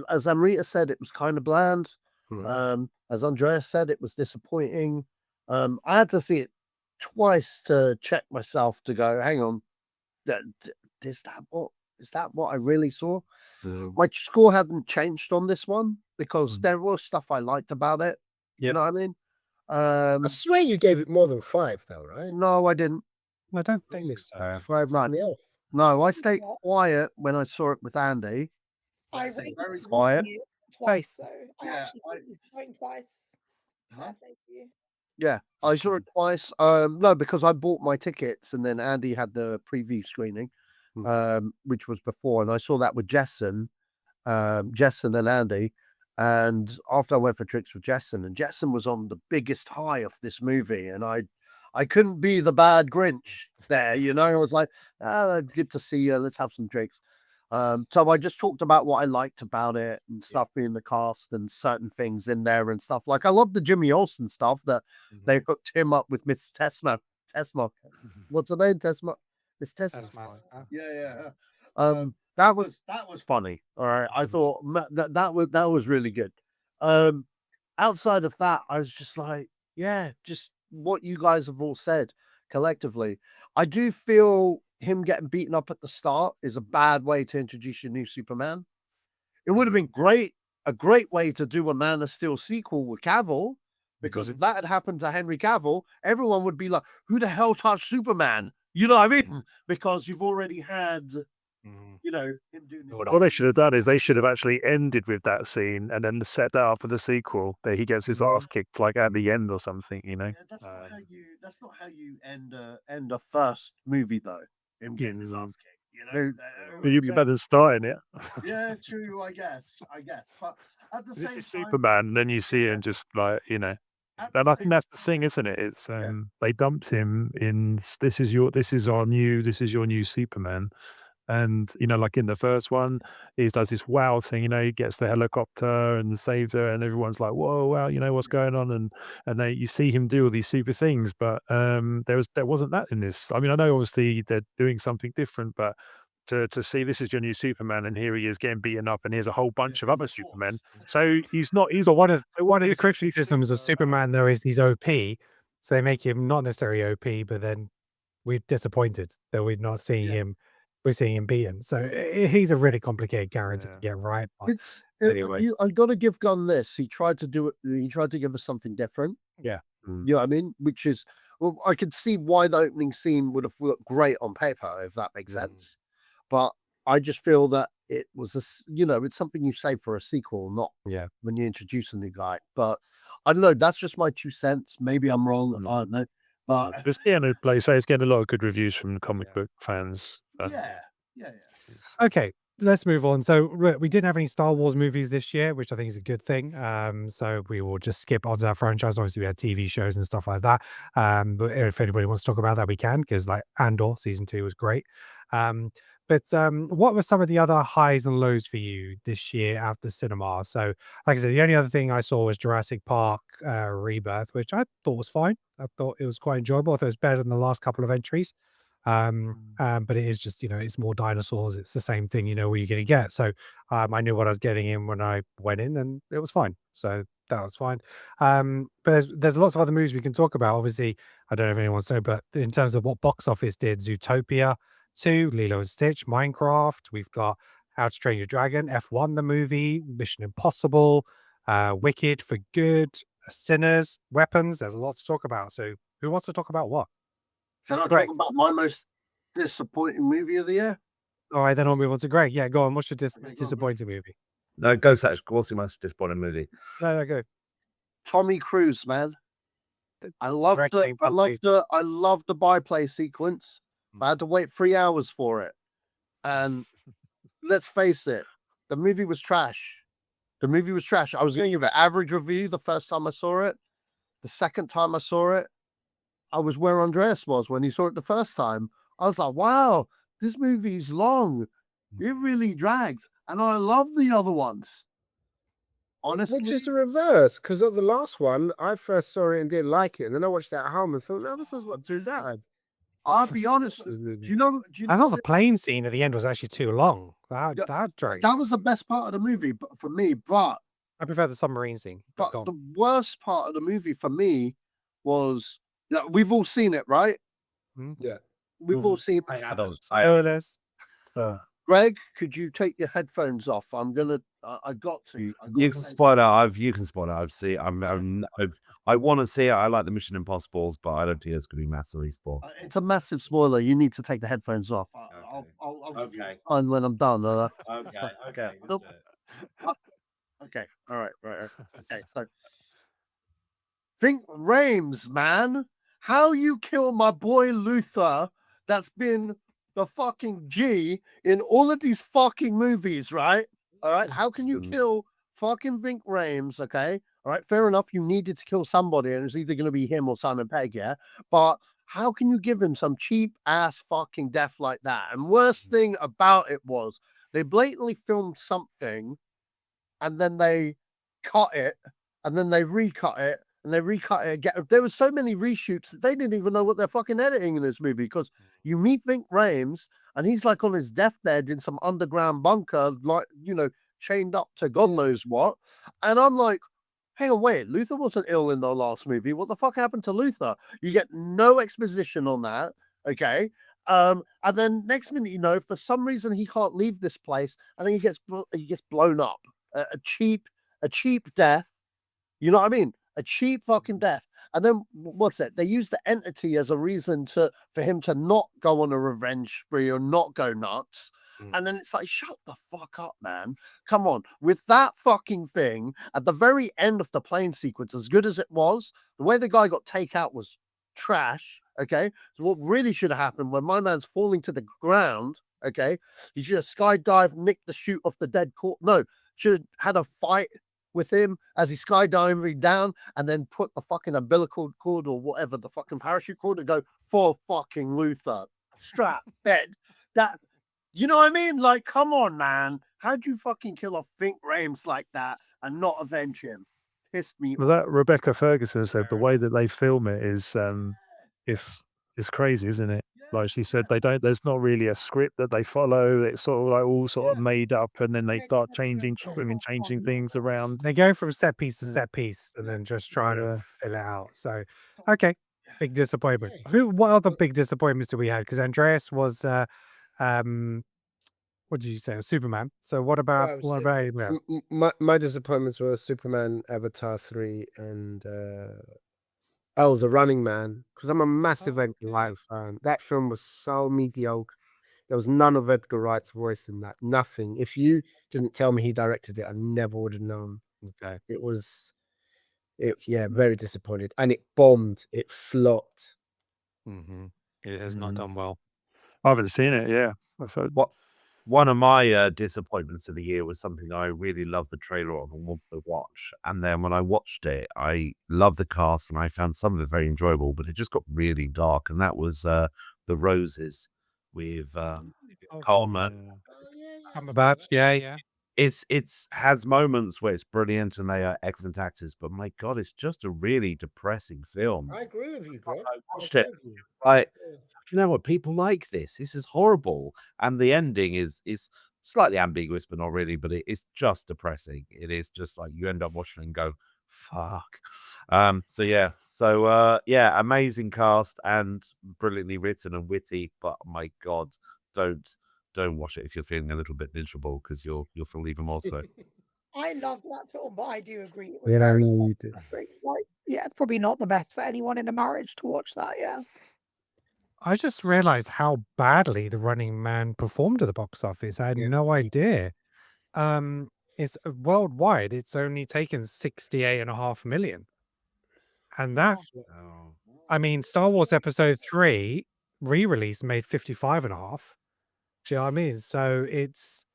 F: as Amrita said, it was kind of bland. As Andreas said, it was disappointing. I had to see it twice to check myself to go, hang on, is that what I really saw? My score hadn't changed on this one because there was stuff I liked about it. You know what I mean?
C: I swear you gave it more than 5, though, right?
F: No, I didn't.
A: I don't think so.
C: 5
F: Right.
C: from the elf.
F: No, I stayed quiet when I saw it with Andy.
D: I
F: stayed
D: rated
F: very
D: it
F: quiet.
D: twice, though. I
F: Yeah,
D: actually rated it twice. Fair play to you.
F: Yeah, I saw it twice. No, because I bought my tickets and then Andy had the preview screening, which was before, and I saw that with Jessen and Andy. And after I went for drinks with Jessen, and Jessen was on the biggest high of this movie, and I couldn't be the bad Grinch there, you know. I was like, good to see you. Let's have some drinks. So I just talked about what I liked about it and stuff being the cast and certain things in there and stuff. Like I love the Jimmy Olsen stuff that they hooked him up with Miss Tesma. What's her name? Tesma. Miss Tesma. Yeah. That was funny. All right. I thought that was really good. Outside of that, I was just like, yeah, just what you guys have all said collectively. I do feel him getting beaten up at the start is a bad way to introduce your new Superman. It would have been a great way to do a Man of Steel sequel with Cavill, because if that had happened to Henry Cavill, everyone would be like, who the hell touched Superman? You know what I mean? Because you've already had, you know, him doing this.
B: What they should have done is they should have actually ended with that scene and then set that up for the sequel. That he gets his ass kicked like at the end or something, you know.
F: Yeah, that's not how you end a first movie though. Him getting his ass kicked. You know,
B: You'd be better than starting it.
F: yeah, true. I guess. But at the
B: This
F: same
B: is
F: time,
B: Superman, and then you see him just like, you know.
F: at
B: And
F: the
B: I think
F: same-
B: that's the thing, isn't it? It's they dumped him in this is your new Superman. And you know, like in the first one, he does this wow thing, you know, he gets the helicopter and saves her, and everyone's like, whoa, wow, you know, what's going on? And they you see him do all these super things, but there wasn't that in this. I mean, I know obviously they're doing something different, but to see this is your new Superman, and here he is getting beaten up, and here's a whole bunch of other Supermen. So he's
A: But one of the
B: he's
A: criticisms of Superman, though, is he's OP. So they make him not necessarily OP, but then we're disappointed that we're not seeing him. We're seeing him beaten. So he's a really complicated character to get right. But
F: It's
A: anyway,
F: I got to give Gunn this. He tried to do it. He tried to give us something different.
A: yeah.
F: You know what I mean? Which is, well, I could see why the opening scene would have looked great on paper, if that makes sense. But I just feel that it was it's something you say for a sequel, not when you introduce a new guy. But I don't know. That's just my 2 cents. Maybe I'm wrong. I don't know. But
B: it's getting it's getting a lot of good reviews from comic book fans.
F: yeah.
A: Okay, let's move on. So we didn't have any Star Wars movies this year, which I think is a good thing. So we will just skip on to that franchise. Obviously, we had TV shows and stuff like that. But if anybody wants to talk about that, we can, because like Andor season 2 was great. But what were some of the other highs and lows for you this year at the cinema? So, like I said, the only other thing I saw was Jurassic Park Rebirth, which I thought was fine. I thought it was quite enjoyable. I thought it was better than the last couple of entries. But it is just, it's more dinosaurs. It's the same thing, what you're going to get. So I knew what I was getting in when I went in, and it was fine. So that was fine. But there's lots of other movies we can talk about. Obviously, I don't know if anyone wants to know, but in terms of what box office did, Zootopia 2, Lilo and Stitch, Minecraft, we've got How to Train Your Dragon, F1 the movie, Mission Impossible, Wicked for Good, Sinners, Weapons. There's a lot to talk about. So who wants to talk about what?
F: Can I
A: Greg.
F: talk about my most disappointing movie of the year?
A: All right, then I'll move on to Greg. Yeah, go on. What's your
F: Okay, go on, Greg.
A: disappointing movie?
E: No, go Satch. What's your most disappointing movie?
A: No, go.
F: Tommy Cruise, man.
A: The
F: I loved
A: Greg
F: it.
A: name puppy.
F: I loved the byplay sequence. I had to wait 3 hours for it. And let's face it, the movie was trash. The movie was trash. I was going to give it an average review the first time I saw it. The second time I saw it, I was where Andreas was when he saw it the first time. I was like, wow, this movie's long. It really drags. And I love the other ones. Honestly.
C: Which is the reverse, because of the last one, I first saw it and didn't like it. And then I watched it at home and thought, no, this is not too bad.
F: I'll be honest. Do you know?
A: I thought the plane scene at the end was actually too long. That dragged.
F: That was the best part of the movie for me, but
A: I prefer the submarine scene.
F: But
A: Go on.
F: the worst part of the movie for me was we've all seen it, right?
C: Yeah.
F: We've all seen
E: I
F: it.
E: had those.
A: Spoilers.
F: Greg, could you take your headphones off? I got to.
E: You can spoil it. You can spoil it. I've seen. I want to see it. I like the Mission Impossibles, but I don't think it's going to be massively spoiled.
F: It's a massive spoiler. You need to take the headphones off. I'll and when I'm done.
E: Okay.
F: Okay. All right. Right. Okay. So, think Rames, man. How you kill my boy Luther? That's been the fucking G in all of these fucking movies, right? All right. How can you kill fucking Vink Rames? Okay. All right. Fair enough. You needed to kill somebody, and it's either going to be him or Simon Pegg. Yeah. But how can you give him some cheap ass fucking death like that? And worst thing about it was they blatantly filmed something and then they cut it and then they recut it and they recut it again. There were so many reshoots that they didn't even know what they're fucking editing in this movie, because you meet Vink Rames and he's like on his deathbed in some underground bunker, like, chained up to God knows what. And I'm like, hang on, wait, Luther wasn't ill in the last movie. What the fuck happened to Luther? You get no exposition on that. Okay. And then next minute, for some reason he can't leave this place, and then he gets blown up. A cheap death. You know what I mean? A cheap fucking death. And then what's that? They use the entity as a reason for him to not go on a revenge spree or not go nuts. And then it's like, shut the fuck up, man. Come on. With that fucking thing at the very end of the plane sequence, as good as it was, the way the guy got take out was trash. Okay. So what really should have happened when my man's falling to the ground, okay, he should have skydived, nicked the chute off the dead corpse. No, should have had a fight with him as he skydiving down, and then put the fucking umbilical cord or whatever, the fucking parachute cord, and go for fucking Luther. Strap, bed. That, you know what I mean? Like, come on, man. How'd you fucking kill a Vink Rames like that and not avenge him? Pissed me
B: Well, that Rebecca Ferguson said the way that they film it is it's crazy, isn't it? Like she said, there's not really a script that they follow. It's sort of like all sort of made up, and then they start changing things around.
A: They go from set piece to set piece and then just try to fill it out. So, okay, big disappointment. What other big disappointments did we have? Because Andreas was, what did you say? Superman. So what about you?
C: My disappointments were Superman, Avatar 3, and The Running Man, because I'm a massive Edgar Wright fan. That film was so mediocre. There was none of Edgar Wright's voice in that. Nothing. If you didn't tell me he directed it, I never would have known.
A: Okay.
C: Very disappointed. And it bombed. It flopped.
A: It has not done well.
B: I haven't seen it. Yeah.
E: One of my disappointments of the year was something I really loved the trailer of and wanted to watch. And then when I watched it, I loved the cast and I found some of it very enjoyable, but it just got really dark. And that was The Roses with Coleman.
A: Cumberbatch. Yeah.
E: it's has moments where it's brilliant and they are excellent actors, but my God, it's just a really depressing film.
C: I agree with you, Greg.
E: I
C: I
E: watched
C: agree
E: it.
C: with you.
E: Like,
C: Yeah.
E: you know what? People like this. This is horrible, and the ending is slightly ambiguous, but not really. But it's just depressing. It is just like you end up watching it and go, "Fuck." So yeah. So yeah, amazing cast and brilliantly written and witty. But my God, don't don't watch it if you're feeling a little bit miserable because you'll feel even more so.
D: I loved that film, but I do agree it was
C: Yeah, I
D: very
C: know you did.
D: great. Like, yeah, it's probably not the best for anyone in a marriage to watch that. Yeah.
A: I just realized how badly The Running Man performed at the box office. I had
C: Yes.
A: no idea. It's worldwide. It's only taken 68.5 million, and that,
E: Oh.
A: I mean, Star Wars Episode 3 re-release made 55.5. Do you know what I mean? So it's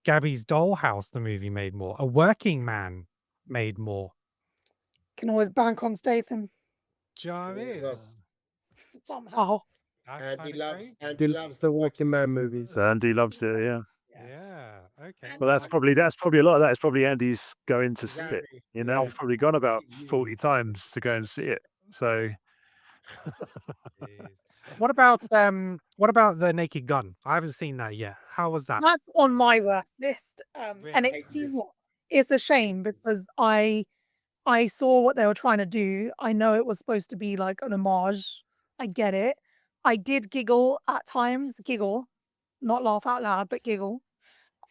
A: Gabby's Dollhouse. The movie made more. A Working Man made more.
D: Can always bank on Statham
A: Do you know what I mean?
C: Well,
D: somehow.
A: That's
C: Andy
A: kind of
C: loves
A: crazy.
C: Andy loves the Working Man movies.
B: So Andy loves it. Yeah.
A: Yeah. Okay.
B: Well, that's probably a lot of that is probably Andy's going to see it.
C: Exactly.
B: You know,
C: Yeah.
B: I've probably gone about
C: He
B: 40
C: is.
B: times to go and see it. So
A: Jeez. What about The Naked Gun? I haven't seen that yet. How was that?
D: That's on my worst list. And
A: Really?
D: it's what? It's a shame because I saw what they were trying to do. I know it was supposed to be like an homage. I get it. I did giggle at times, not laugh out loud, but giggle.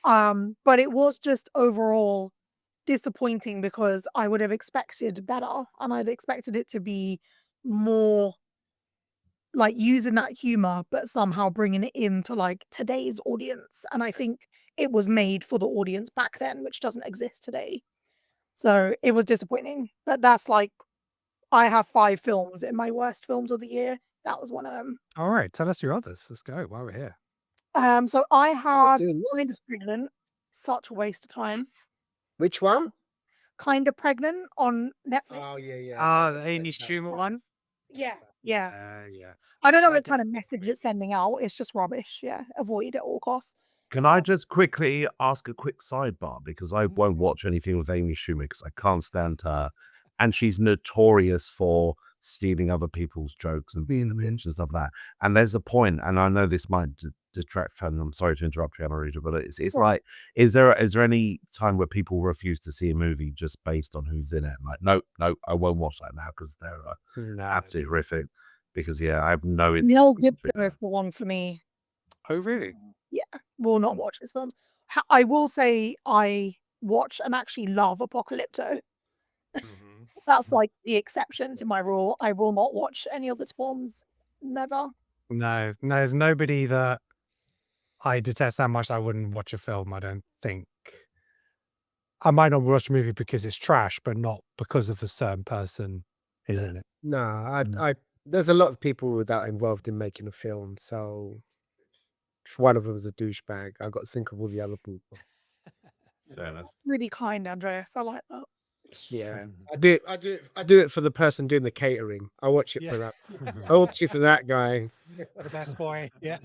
D: But it was just overall disappointing because I would have expected better and I'd expected it to be more like using that humor, but somehow bringing it into like today's audience. And I think it was made for the audience back then, which doesn't exist today. So it was disappointing. But that's like, I have 5 films in my worst films of the year. That was one of them.
A: All right, tell us your others. Let's go while we're here.
D: So I have
C: doing
D: Kind
C: this.
D: of Pregnant. Such a waste of time.
C: Which one?
D: Kind of Pregnant on Netflix.
C: Oh yeah, yeah.
A: The Amy Schumer one.
D: Yeah. Yeah.
A: Yeah.
D: I don't know
A: I
D: what kind of message it's sending out. It's just rubbish. Yeah. Avoid at all costs.
E: Can I just quickly ask a quick sidebar because I won't watch anything with Amy Schumer because I can't stand her, and she's notorious for stealing other people's jokes and being a bitch and stuff like that. And there's a point, and I know this might detract from. I'm sorry to interrupt you, Anna Rita, but it's
D: Sure.
E: like, is there any time where people refuse to see a movie just based on who's in it? Like, no, I won't watch that now because they're
A: No.
E: absolutely horrific. Because yeah, I have no.
D: Mel Gibson is the one for me.
A: Oh, really?
D: Yeah, will not watch his films. I will say I watch and actually love Apocalypto. That's like the exception to my rule. I will not watch any of its films. Never.
A: No, there's nobody that I detest that much I wouldn't watch a film, I don't think. I might not watch a movie because it's trash, but not because of a certain person is in it.
C: No, I there's a lot of people that involved in making a film, so if one of them was a douchebag, I got to think of all the other people.
E: Fair enough.
D: Really kind, Andreas. I like that.
C: Yeah. I do it for the person doing the catering. I watch it for that. I watch it for that guy.
A: The best boy. Yeah.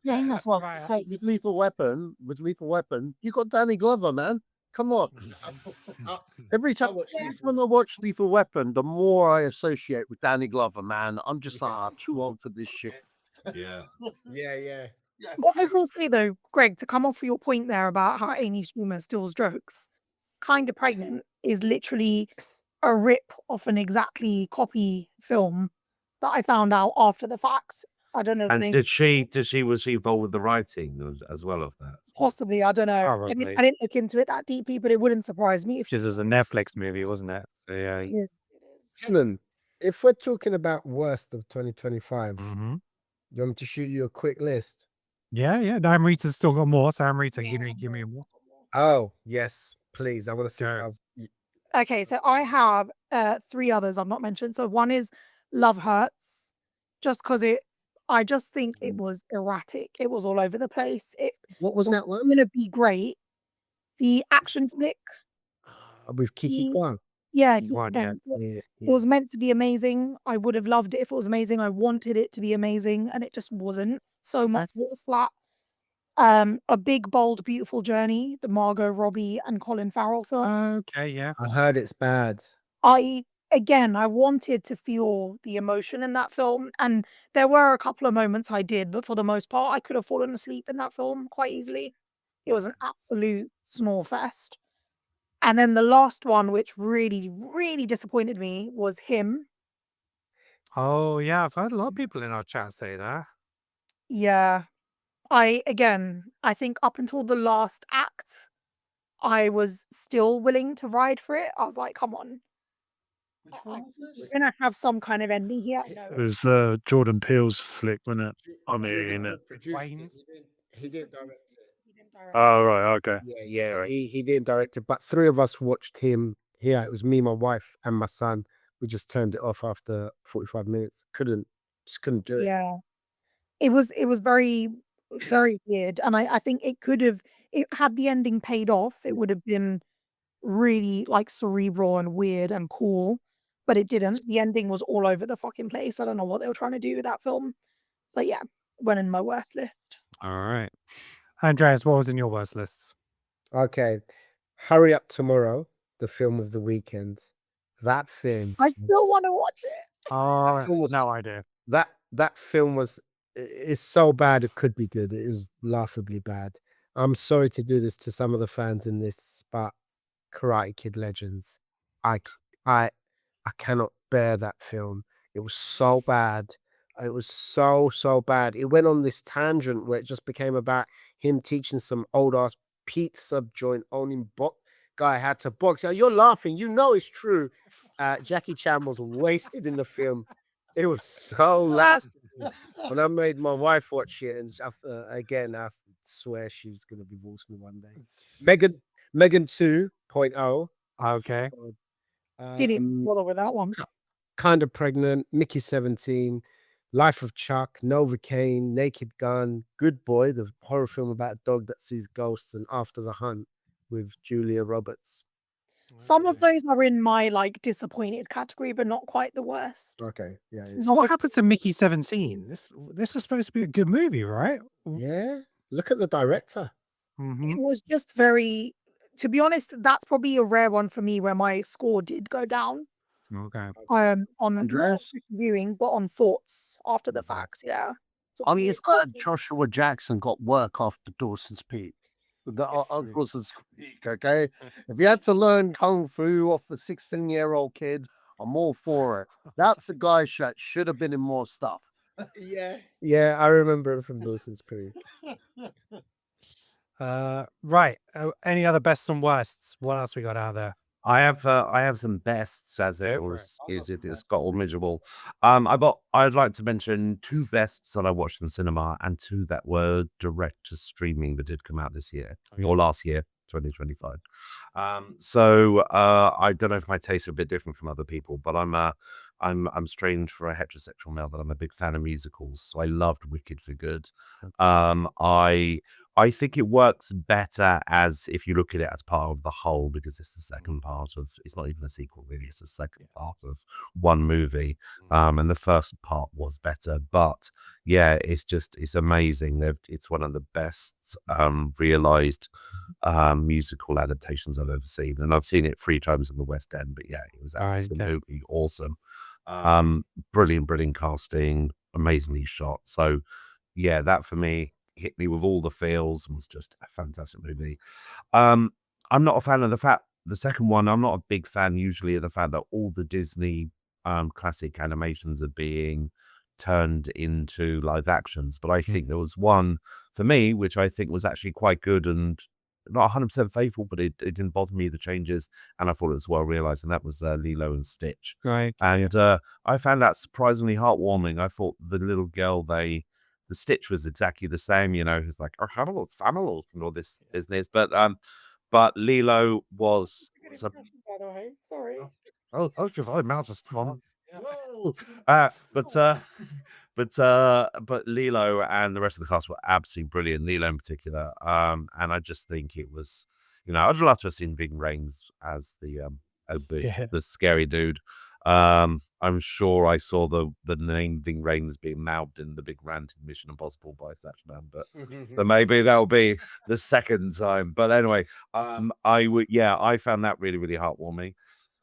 F: Yeah, that's what
A: Right.
F: I say. With Lethal Weapon, you got Danny Glover, man. Come on. Every time when I watch Lethal Weapon, the more I associate with Danny Glover, man. I'm just like, I'm too old for this shit.
E: Yeah.
C: Yeah.
D: What I will say though, Greg, to come off your point there about how Amy Schumer steals jokes, Kind of Pregnant is literally a rip off an exactly copy film that I found out after the fact. I don't know. the
E: And
D: name.
E: was she involved with the writing as well of that?
D: Possibly, I don't know.
A: Probably.
D: I didn't look into it that deeply, but it wouldn't surprise me if
A: Just as a Netflix movie, wasn't it? So yeah.
D: it is.
C: Helen, if we're talking about worst of 2025,
A: Mhm.
C: you want me to shoot you a quick list?
A: Yeah. No, Amrita's still got more. So Amrita, give me more.
C: Oh, yes, please. I want to see
A: Go.
D: Okay, so I have 3 others I've not mentioned. So one is Love Hurts, just because I just think it was erratic. It was all over the place. It
C: What was that one?
D: gonna be great. The action flick,
C: With Kiki
D: the
C: Kwan.
D: yeah,
A: One,
D: Kiki
A: yeah.
D: Kwan.
C: Yeah.
D: It was meant to be amazing. I would have loved it if it was amazing. I wanted it to be amazing, and it just wasn't. So much of it was flat. A Big Bold Beautiful Journey, the Margot Robbie and Colin Farrell film.
A: Okay, yeah.
C: I heard it's bad.
D: I wanted to feel the emotion in that film, and there were a couple of moments I did, but for the most part, I could have fallen asleep in that film quite easily. It was an absolute snore fest. And then the last one, which really, really disappointed me, was Him.
A: Oh, yeah. I've heard a lot of people in our chat say that.
D: Yeah. I think up until the last act, I was still willing to ride for it. I was like, "Come on. I think we're gonna have some kind of ending here." I know
B: It was Jordan Peele's flick, wasn't it? I
C: Jordan
B: mean,
C: Peele produced it.
A: Wayne's.
C: He didn't direct it.
D: he didn't direct
B: oh
D: it.
B: right, okay.
C: Yeah,
B: Right.
C: he didn't direct it, but three of us watched him here. It was me, my wife, and my son. We just turned it off after 45 minutes. Just couldn't do it.
D: Yeah. It was very, very weird, and I think it could have it had the ending paid off, it would have been really, like, cerebral and weird and cool, but it didn't. The ending was all over the fucking place. I don't know what they were trying to do with that film. So, yeah, went in my worst list.
A: All right. Andreas, what was in your worst lists?
C: Okay, Hurry Up Tomorrow, the film of the weekend. That film,
D: I still wanna watch it.
A: Oh,
C: film was
A: no idea.
C: that film was it's so bad it could be good. It was laughably bad. I'm sorry to do this to some of the fans in this, but Karate Kid Legends, I c- I cannot bear that film. It was so bad. It was so bad. It went on this tangent where it just became about him teaching some old ass pizza joint owning guy how to box. Now you're laughing. You know it's true. Jackie Chan was wasted in the film. It was so laughable. When I made my wife watch it, and again, I swear she's gonna divorce me one day. Megan 2.0.
A: Okay.
D: Didn't even
C: Um,
D: bother with that one.
C: Kind of Pregnant, Mickey 17, Life of Chuck, Novocaine, Naked Gun, Good Boy, the horror film about a dog that sees ghosts, and After the Hunt with Julia Roberts.
D: Some of those are in my, like, disappointed category, but not quite the worst.
C: Okay, yeah,
A: So what happened to Mickey 17? This was supposed to be a good movie, right?
C: yeah. Look at the director.
A: Mm-hmm.
D: It was just very to be honest, that's probably a rare one for me where my score did go down,
A: Okay.
D: on not
F: Andreas?
D: just viewing, but on thoughts after the fact, yeah. So
F: I mean, it's glad Joshua Jackson got work after Dawson's Peak. Dawson's Peak, okay? If you had to learn kung fu off a 16-year-old kid, I'm all for it. That's a guy that should have been in more stuff.
C: Yeah, I remember him from Dawson's Creek.
A: Right. Any other bests and worsts? What else we got out there?
E: I have some bests as it
A: Go for
E: was is it is got all miserable. I'd like to mention two bests that I watched in the cinema and two that were direct to streaming that did come out this year or last year, 2025. I don't know if my tastes are a bit different from other people, but I'm strange for a heterosexual male that I'm a big fan of musicals. So I loved Wicked for Good. I think it works better as if you look at it as part of the whole because it's the second part of it's not even a sequel really, it's the second part of one movie. And the first part was better. But yeah, it's amazing. It's one of the best realized musical adaptations I've ever seen. And I've seen it 3 times in the West End, but yeah, it was
A: Right, okay.
E: absolutely awesome. Brilliant casting, amazingly shot. So yeah, that for me hit me with all the feels and was just a fantastic movie. I'm not a fan of the second one. I'm not a big fan usually of the fact that all the Disney classic animations are being turned into live actions. But I think there was one for me, which I think was actually quite good and not 100% faithful, but it didn't bother me, the changes. And I thought it was well realized. And that was Lilo and Stitch.
A: Right.
E: And I found that surprisingly heartwarming. I thought the little girl the Stitch was exactly the same, it's like, oh, animals, family, and all this business. But Lilo was some,
D: by the way, sorry.
E: your mouth is gone. But Lilo and the rest of the cast were absolutely brilliant. Lilo in particular, and I just think it was, I'd love to have seen Ving Rhames as the
A: Yeah.
E: the scary dude. I'm sure I saw the naming reigns being mouthed in the big rant in Mission Impossible by Satchman, but maybe that'll be the second time. But anyway, I found that really, really heartwarming.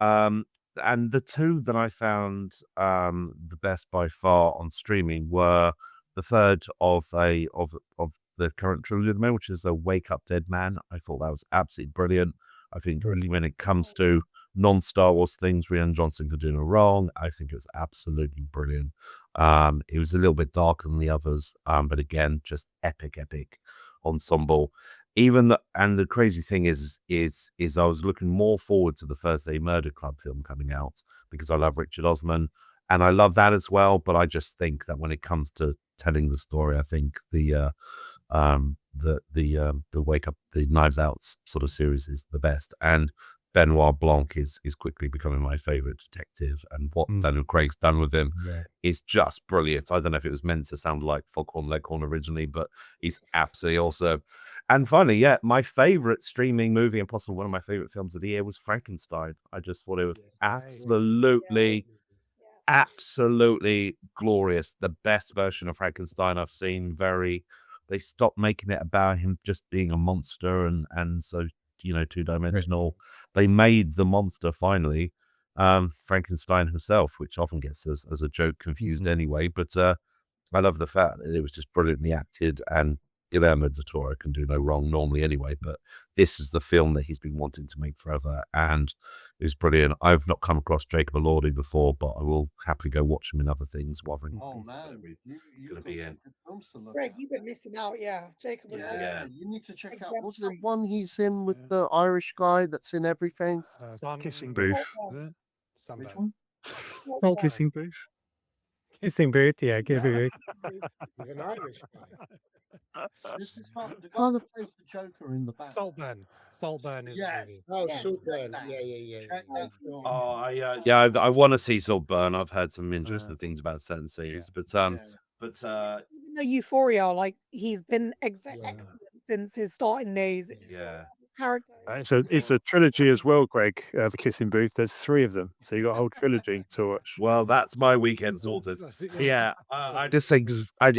E: And the two that I found the best by far on streaming were the third of the current trilogy at the moment, which is the Wake Up Dead Man. I thought that was absolutely brilliant. I think really when it comes to non-Star Wars things Rian Johnson could do no wrong. I think it was absolutely brilliant. It was a little bit darker than the others, but again, just epic ensemble. And the crazy thing is I was looking more forward to the Thursday Murder Club film coming out because I love Richard Osman and I love that as well. But I just think that when it comes to telling the story, I think the Wake Up, the Knives Out sort of series is the best. And Benoit Blanc is quickly becoming my favorite detective, and what Daniel Craig's done with him is just brilliant. I don't know if it was meant to sound like Foghorn Leghorn originally, but he's absolutely awesome. And finally, my favorite streaming movie and possibly one of my favorite films of the year was Frankenstein. I just thought it was absolutely glorious. The best version of Frankenstein I've seen. They stopped making it about him just being a monster and so two-dimensional. They made the monster finally, Frankenstein himself, which often gets as a joke confused anyway. But I love the fact that it was just brilliantly acted, and Guillermo del Toro can do no wrong normally anyway. But this is the film that he's been wanting to make forever, and it's brilliant. I've not come across Jacob Elordi before, but I will happily go watch him in other things.
F: Oh man, you've got some good films to look
D: Greg,
F: at.
D: you've been missing out. Yeah, Jacob.
F: Yeah, you need to check out. What's the
D: Exemplary.
F: one he's in with the Irish guy that's in everything?
B: Kissing Booth.
F: Which one?
B: Kissing Booth.
A: Kissing Booth, yeah, Kissing Booth.
C: He's an Irish guy.
F: This is the guy that plays the Joker in the back.
A: Saltburn. Saltburn is
F: Yes.
A: the movie.
C: Oh,
F: Yeah,
C: Saltburn.
F: check that.
C: Yeah.
F: Check that film.
E: I want to see Saltburn. I've heard some interesting things about certain series, but
D: Even though Euphoria, like he's been excellent since his starting days. Character.
B: It's a trilogy as well, Greg. The Kissing Booth. There's 3 of them, so you got a whole trilogy to watch.
E: Well, that's my weekend sorted. Yeah, I just think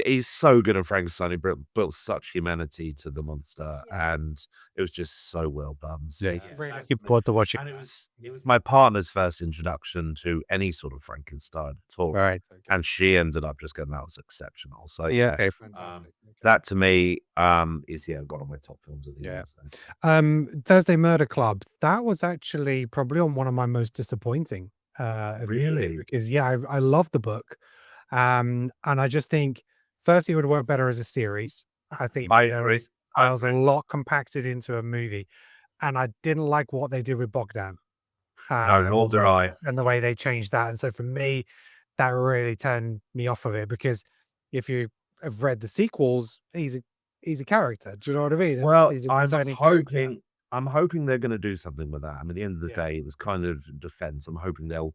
E: he's so good at Frankenstein. He built such humanity to the monster, and it was just so well done. So,
A: Really looking forward to watching.
E: and it was my partner's first introduction to any sort of Frankenstein at all,
A: Right.
E: and she ended up just going, "That was exceptional." So
A: Okay, fantastic.
E: that to me is one of my top films of the year. So.
A: Thursday Murder Club. That was actually probably on one of my most disappointing. Of the year,
E: Really?
A: because I love the book, and I just think first it would work better as a series. I think
E: I
A: there
E: agree.
A: was a lot compacted into a movie, and I didn't like what they did with Bogdan.
E: No, nor did I.
A: And the way they changed that, and so for me, that really turned me off of it because if you have read the sequels, he's a character. Do you know what I mean?
E: Well,
A: He's a
E: I'm
A: returning character.
E: hoping they're going to do something with that. I mean, at the end of the day, it was kind of defense. I'm hoping they'll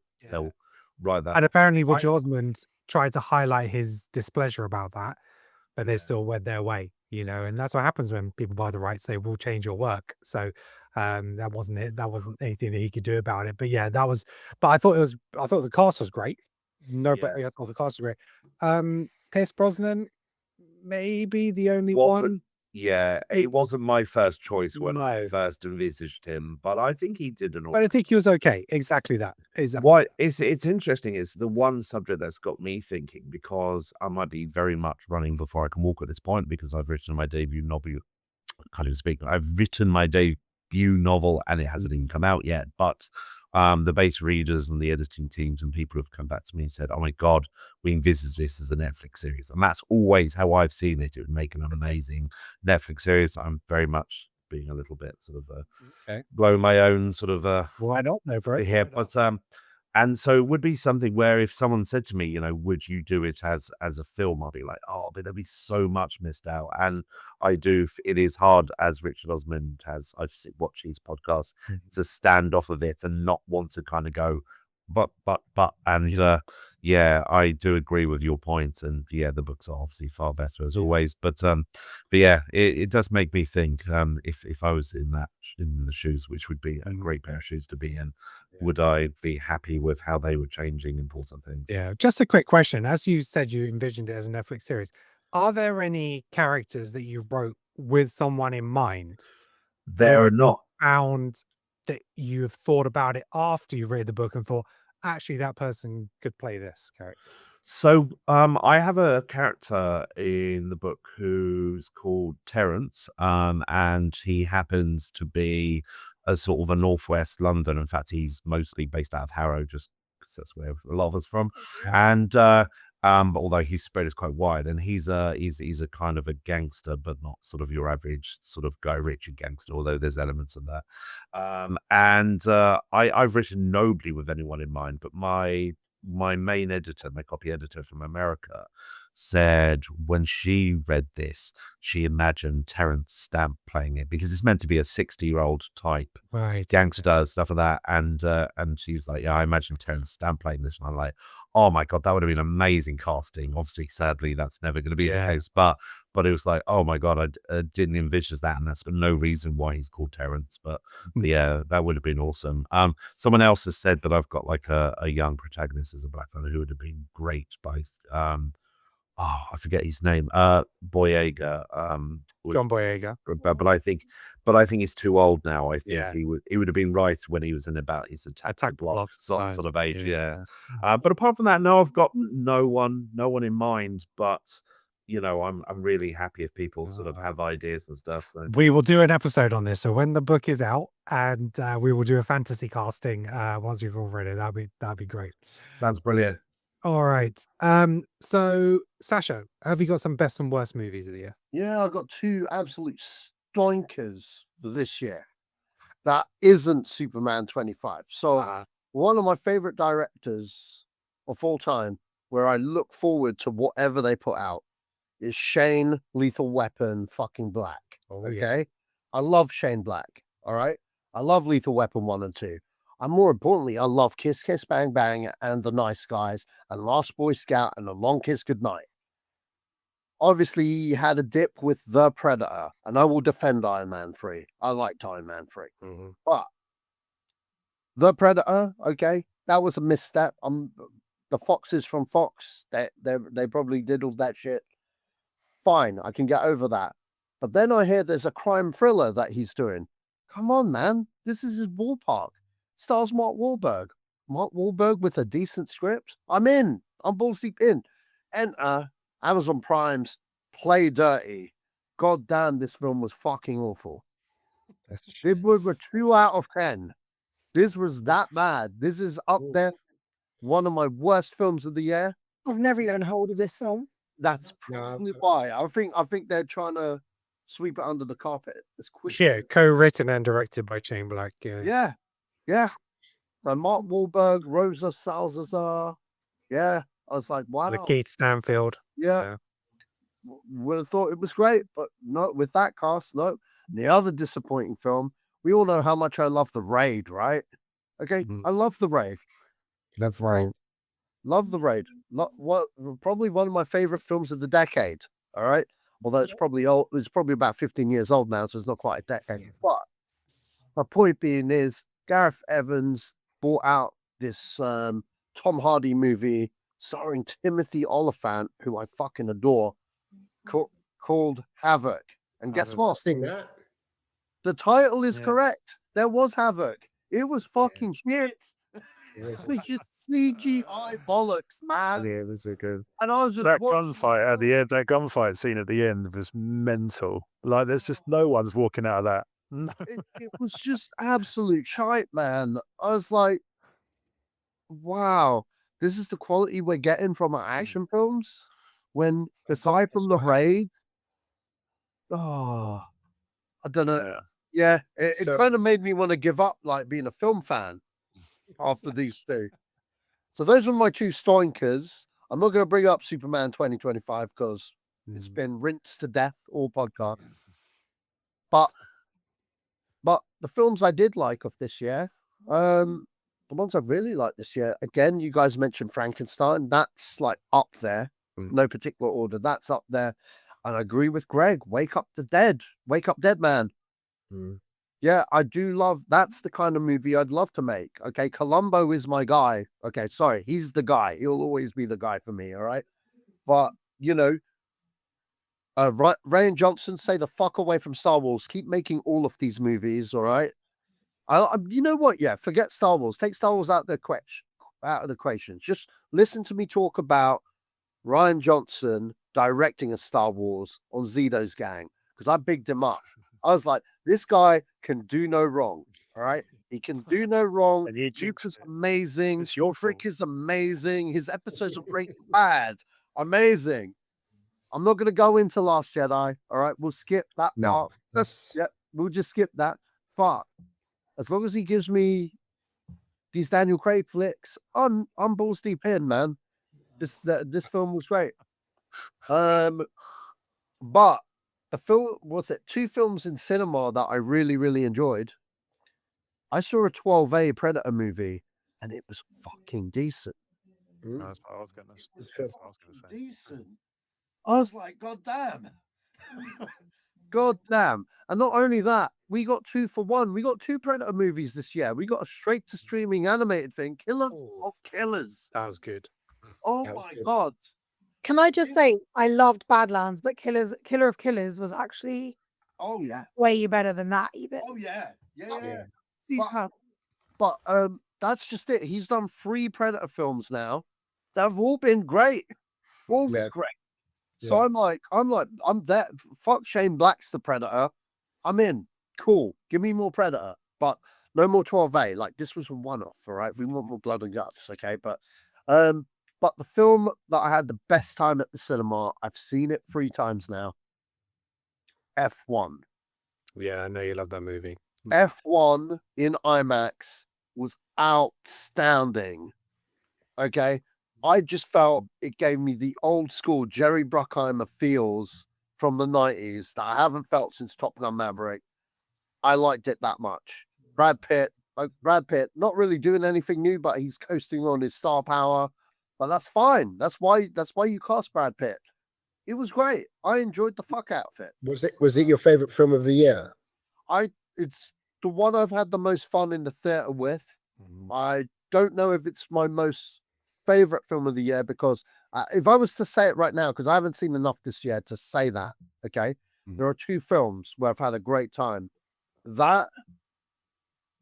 E: write that.
A: And apparently, Roger Osmond tried to highlight his displeasure about that, but they still went their way, and that's what happens when people buy the rights. Say, "We'll change your work." So that wasn't it. That wasn't anything that he could do about it. But yeah, that was. But I thought the cast was great. No, but I thought the cast was great. Pierce Brosnan, maybe the only one.
E: Yeah, it wasn't my first choice when I first envisaged him, but I think he did
A: But I think he was okay. Exactly that. Exactly.
E: What it's interesting is the one subject that's got me thinking, because I might be very much running before I can walk at this point, because I've written my debut novel. Can't even speak. I've written my debut novel and it hasn't even come out yet. But the beta readers and the editing teams and people have come back to me and said, "Oh my God, we envisaged this as a Netflix series." And that's always how I've seen it. It would make an amazing Netflix series. I'm very much being a little bit sort of blowing my own sort of
A: Why not? No, for it.
E: here. But and so it would be something where if someone said to me, would you do it as a film? I'll be like, oh, but there'll be so much missed out. And I do. It is hard, as Richard Osmond has. I've watched his podcast to stand off of it and not want to kind of go, but, and I do agree with your point. And the books are obviously far better as always. But yeah, it does make me think. If I was in the shoes, which would be a great pair of shoes to be in, would I be happy with how they were changing important things?
A: Yeah. Just a quick question. As you said, you envisioned it as a Netflix series. Are there any characters that you wrote with someone in mind who
E: There are
A: have you
E: not.
A: found that you have thought about it after you read the book and thought, actually, that person could play this character?
E: So, I have a character in the book who's called Terence, and he happens to be a sort of a northwest London. In fact, he's mostly based out of Harrow, just because that's where a lot of us from.
A: Yeah.
E: And but although his spread is quite wide, and he's a kind of a gangster, but not sort of your average sort of Guy Ritchie gangster, although there's elements of that. I've written nobly with anyone in mind, but my main editor, my copy editor from America, said when she read this, she imagined Terence Stamp playing it because it's meant to be a 60-year-old type
A: Right.
E: gangster, stuff like that. And she was like, yeah, I imagine Terence Stamp playing this. And I'm like, oh my God, that would have been amazing casting. Obviously, sadly, that's never going to be the case. But it was like, oh my God, I didn't envision that. And that's for no reason why he's called Terence. But yeah, that would have been awesome. Someone else has said that I've got like a young protagonist as a black fellow who would have been great by I forget his name. Boyega.
A: John Boyega.
E: But I think he's too old now. I think
A: Yeah.
E: he would have been right when he was in about his attack block
A: side,
E: sort of age.
A: yeah.
E: Yeah. But apart from that, no, I've got no one in mind. But I'm really happy if people sort of have ideas and stuff. So.
A: We will do an episode on this. So when the book is out, and we will do a fantasy casting once we've all read it. That'd be great.
E: That's brilliant.
A: All right. So Sasha, have you got some best and worst movies of the year?
F: Yeah, I've got two absolute stonkers for this year. That isn't Superman 25. So one of my favorite directors of all time, where I look forward to whatever they put out, is Shane Lethal Weapon fucking Black. Okay? I love Shane Black. All right? I love Lethal Weapon 1 and 2. And more importantly, I love Kiss Kiss Bang Bang and The Nice Guys and Last Boy Scout and A Long Kiss Goodnight. Obviously, he had a dip with The Predator, and I will defend Iron Man 3. I liked Iron Man 3. But The Predator, okay, that was a misstep. The Foxes from Fox, they probably did all that shit. Fine, I can get over that. But then I hear there's a crime thriller that he's doing. Come on, man. This is his ballpark. Stars Mark Wahlberg. Mark Wahlberg with a decent script. I'm in. I'm balls deep in. Enter Amazon Prime's Play Dirty. God damn, this film was fucking awful. It was a 2 out of 10. This was that bad. This is up there. One of my worst films of the year.
D: I've never even heard of this film.
F: That's probably why. I think they're trying to sweep it under the carpet as quick.
A: Yeah, co-written and directed by Shane Black.
F: Yeah. And Mark Wahlberg, Rosa Salazar. Yeah. I was like, wow.
A: Keith Stanfield.
F: Yeah. Would have thought it was great, but not with that cast. No. And the other disappointing film, we all know how much I love The Raid, right? Okay. I love The Raid.
C: That's right.
F: Love The Raid. Probably one of my favorite films of the decade. All right. Although it's probably old, it's probably about 15 years old now, so it's not quite a decade. But my point being is Gareth Evans brought out this Tom Hardy movie starring Timothy Oliphant, who I fucking adore, called Havoc. And guess what?
C: Seen that.
F: The title is correct. There was Havoc. It was fucking shit. It was just CGI bollocks, man.
C: Yeah, it was so good.
F: And I was just
B: That
F: watching-
B: gunfight at the end, that gunfight scene at the end was mental. Like, there's just no one's walking out of that. No.
F: it was just absolute shite, man. I was like, wow, this is the quality we're getting from our action films. When aside from The Raid, I don't know. Yeah, it kind of made me want to give up, like being a film fan after these two. So those were my two stoinkers. I'm not going to bring up Superman 2025 because it's been rinsed to death all podcast. But the films I did like of this year, the ones I really liked this year, again, you guys mentioned Frankenstein. That's like up there. No particular order. That's up there. And I agree with Greg. Wake Up Dead Man. Yeah, I do love that's the kind of movie I'd love to make. Okay, Columbo is my guy. Okay, sorry, he's the guy. He'll always be the guy for me, all right? But, you know, Ryan Johnson, stay the fuck away from Star Wars. Keep making all of these movies, all right? You know what? Yeah, forget Star Wars. Take Star Wars out of the equation. Just listen to me talk about Ryan Johnson directing a Star Wars on Zito's Gang because I bigged him up. I was like, this guy can do no wrong. All right. He can do no wrong.
B: And he
F: Luke
B: jinxed
F: is
B: it.
F: amazing.
B: It's your
F: Frick
B: fault.
F: is amazing. His episodes of Breaking Bad, amazing. I'm not going to go into Last Jedi. All right. We'll skip that
C: No,
F: part.
C: that's
F: Yeah. We'll just skip that. But as long as he gives me these Daniel Craig flicks, I'm balls deep in, man. This film was great. But the film was it 2 films in cinema that I really, really enjoyed. I saw a 12A Predator movie and it was fucking decent.
B: That's what I was gonna say.
F: Decent. I was like, God damn. God damn. And not only that, we got 2 for 1. We got 2 Predator movies this year. We got a straight to streaming animated thing, Killer of Killers.
A: That was good.
F: Oh
C: That was
F: my
C: good.
F: God.
D: Can I just say I loved Badlands, but Killer of Killers was actually
F: Oh yeah.
D: way better than that even.
F: Oh yeah. Yeah.
C: Yeah.
D: Superb.
F: But that's just it. He's done 3 Predator films now. They've all been great. All
C: Yeah.
F: great. So
C: Yeah.
F: I'm there. Fuck Shane Black's the Predator. I'm in. Cool. Give me more Predator. But no more 12A. Like this was a one-off, all right? We want more blood and guts, okay? But the film that I had the best time at the cinema, I've seen it 3 times now. F1.
A: Yeah, I know you love that movie.
F: F1 in IMAX was outstanding. Okay. I just felt it gave me the old school Jerry Bruckheimer feels from the 90s that I haven't felt since Top Gun Maverick. I liked it that much. Brad Pitt, not really doing anything new, but he's coasting on his star power. But that's fine. That's why you cast Brad Pitt. It was great. I enjoyed the fuck out of it.
C: Was it your favorite film of the year?
F: It's the one I've had the most fun in the theater with. I don't know if it's my most favorite film of the year because if I was to say it right now, because I haven't seen enough this year to say that, okay, there are 2 films where I've had a great time. That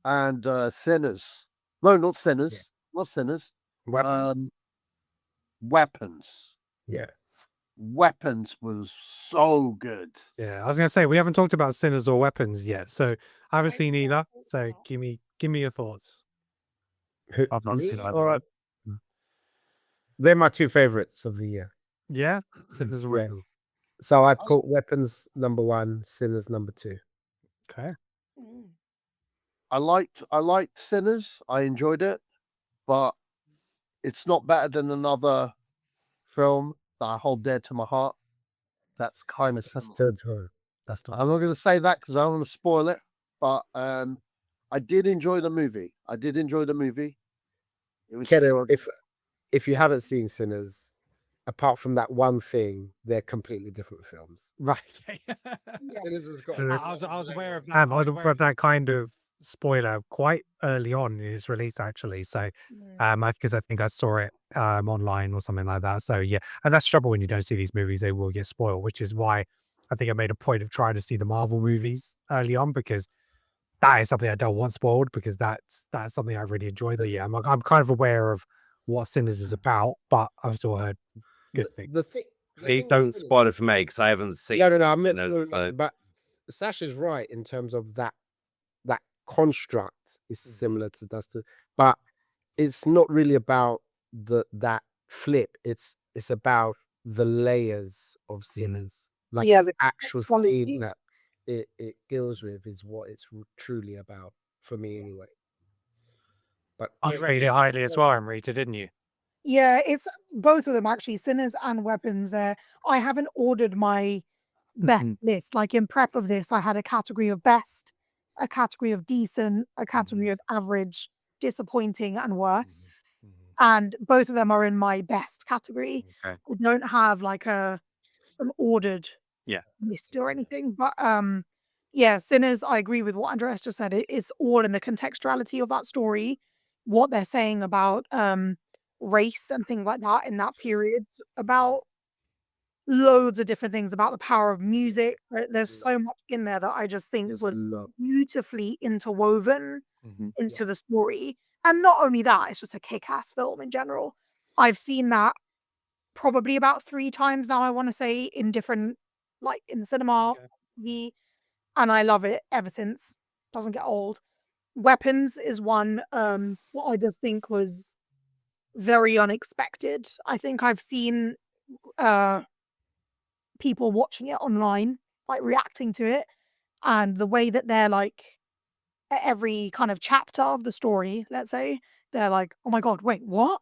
F: and Sinners. No, not Sinners. Not Sinners.
C: Weapons.
F: Weapons.
C: Yeah.
F: Weapons was so good.
A: Yeah, I was gonna say we haven't talked about Sinners or Weapons yet, so I haven't seen either. So give me your thoughts.
B: I've not seen either.
F: All right.
C: They're my 2 favorites of the year.
A: Yeah, Sinners or
C: Yeah.
A: Weapons.
C: So I'd call Weapons number 1, Sinners number 2.
A: Okay.
F: I liked Sinners. I enjoyed it, but it's not better than another film that I hold dear to my heart. That's kind of
C: That's
F: similar.
C: Turtle. That's Turtle.
F: I'm not going to say that because I don't want to spoil it, but I did enjoy the movie. It was
C: Ken, if you haven't seen Sinners, apart from that one thing, they're completely different films.
A: Right.
C: Sinners has got.
A: I was aware of that. I was aware of that kind of spoiler quite early on in its release, actually. So, because I think I saw it online or something like that. So yeah, and that's the trouble when you don't see these movies; they will get spoiled, which is why I think I made a point of trying to see the Marvel movies early on because that is something I don't want spoiled because that's something I really enjoy. But yeah, I'm kind of aware of what Sinners is about, but I've still heard good things.
C: The thing.
E: Please don't spoil it for me because I haven't seen.
C: No. I meant,
E: so-
C: but Sasha's right in terms of that construct is similar to Dust, but it's not really about that flip. It's about the layers of Sinners. Like
D: Yeah,
C: the actual
D: quality.
C: theme that it deals with is what it's truly about for me, anyway. But
A: I rated it highly as well, Amrita, didn't you?
D: Yeah, it's both of them actually, Sinners and Weapons there. I haven't ordered my best list. Like in prep of this, I had a category of best, a category of decent, a category of average, disappointing, and worse. And both of them are in my best category.
E: Okay.
D: I don't have like an ordered
E: Yeah.
D: list or anything, but Yeah, Sinners, I agree with what Andreas just said. It's all in the contextuality of that story, what they're saying about race and things like that in that period, about loads of different things, about the power of music. Right? There's so much in there that I just think
C: There's
D: was
C: love.
D: beautifully interwoven
F: Mhm.
D: into the story. And not only that, it's just a kick-ass film in general. I've seen that probably about 3 times now, I wanna say, in different like, in the cinema,
A: Okay.
D: the and I love it ever since. Doesn't get old. Weapons is one, what I just think was very unexpected. I think I've seen, uh, people watching it online, like, reacting to it, and the way that they're, like, at every kind of chapter of the story, let's say, they're like, "Oh my god, wait, what?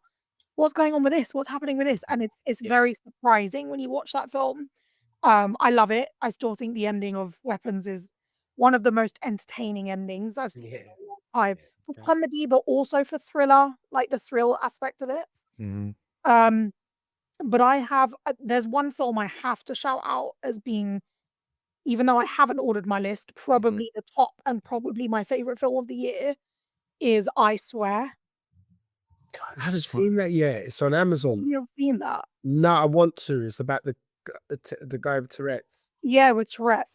D: What's going on with this? What's happening with this?" And it's very surprising when you watch that film. I love it. I still think the ending of Weapons is one of the most entertaining endings I've seen in
C: Yeah.
D: a long time. For
A: Okay.
D: comedy, but also for thriller, like the thrill aspect of it.
F: Mhm.
D: Um, but I have there's one film I have to shout out as being, even though I haven't ordered my list, probably the top and probably my favorite film of the year is I Swear.
C: I haven't seen that yet. It's on Amazon.
D: You've seen that?
C: No, I want to. It's about the guy with Tourette's.
D: Yeah, with Tourette's.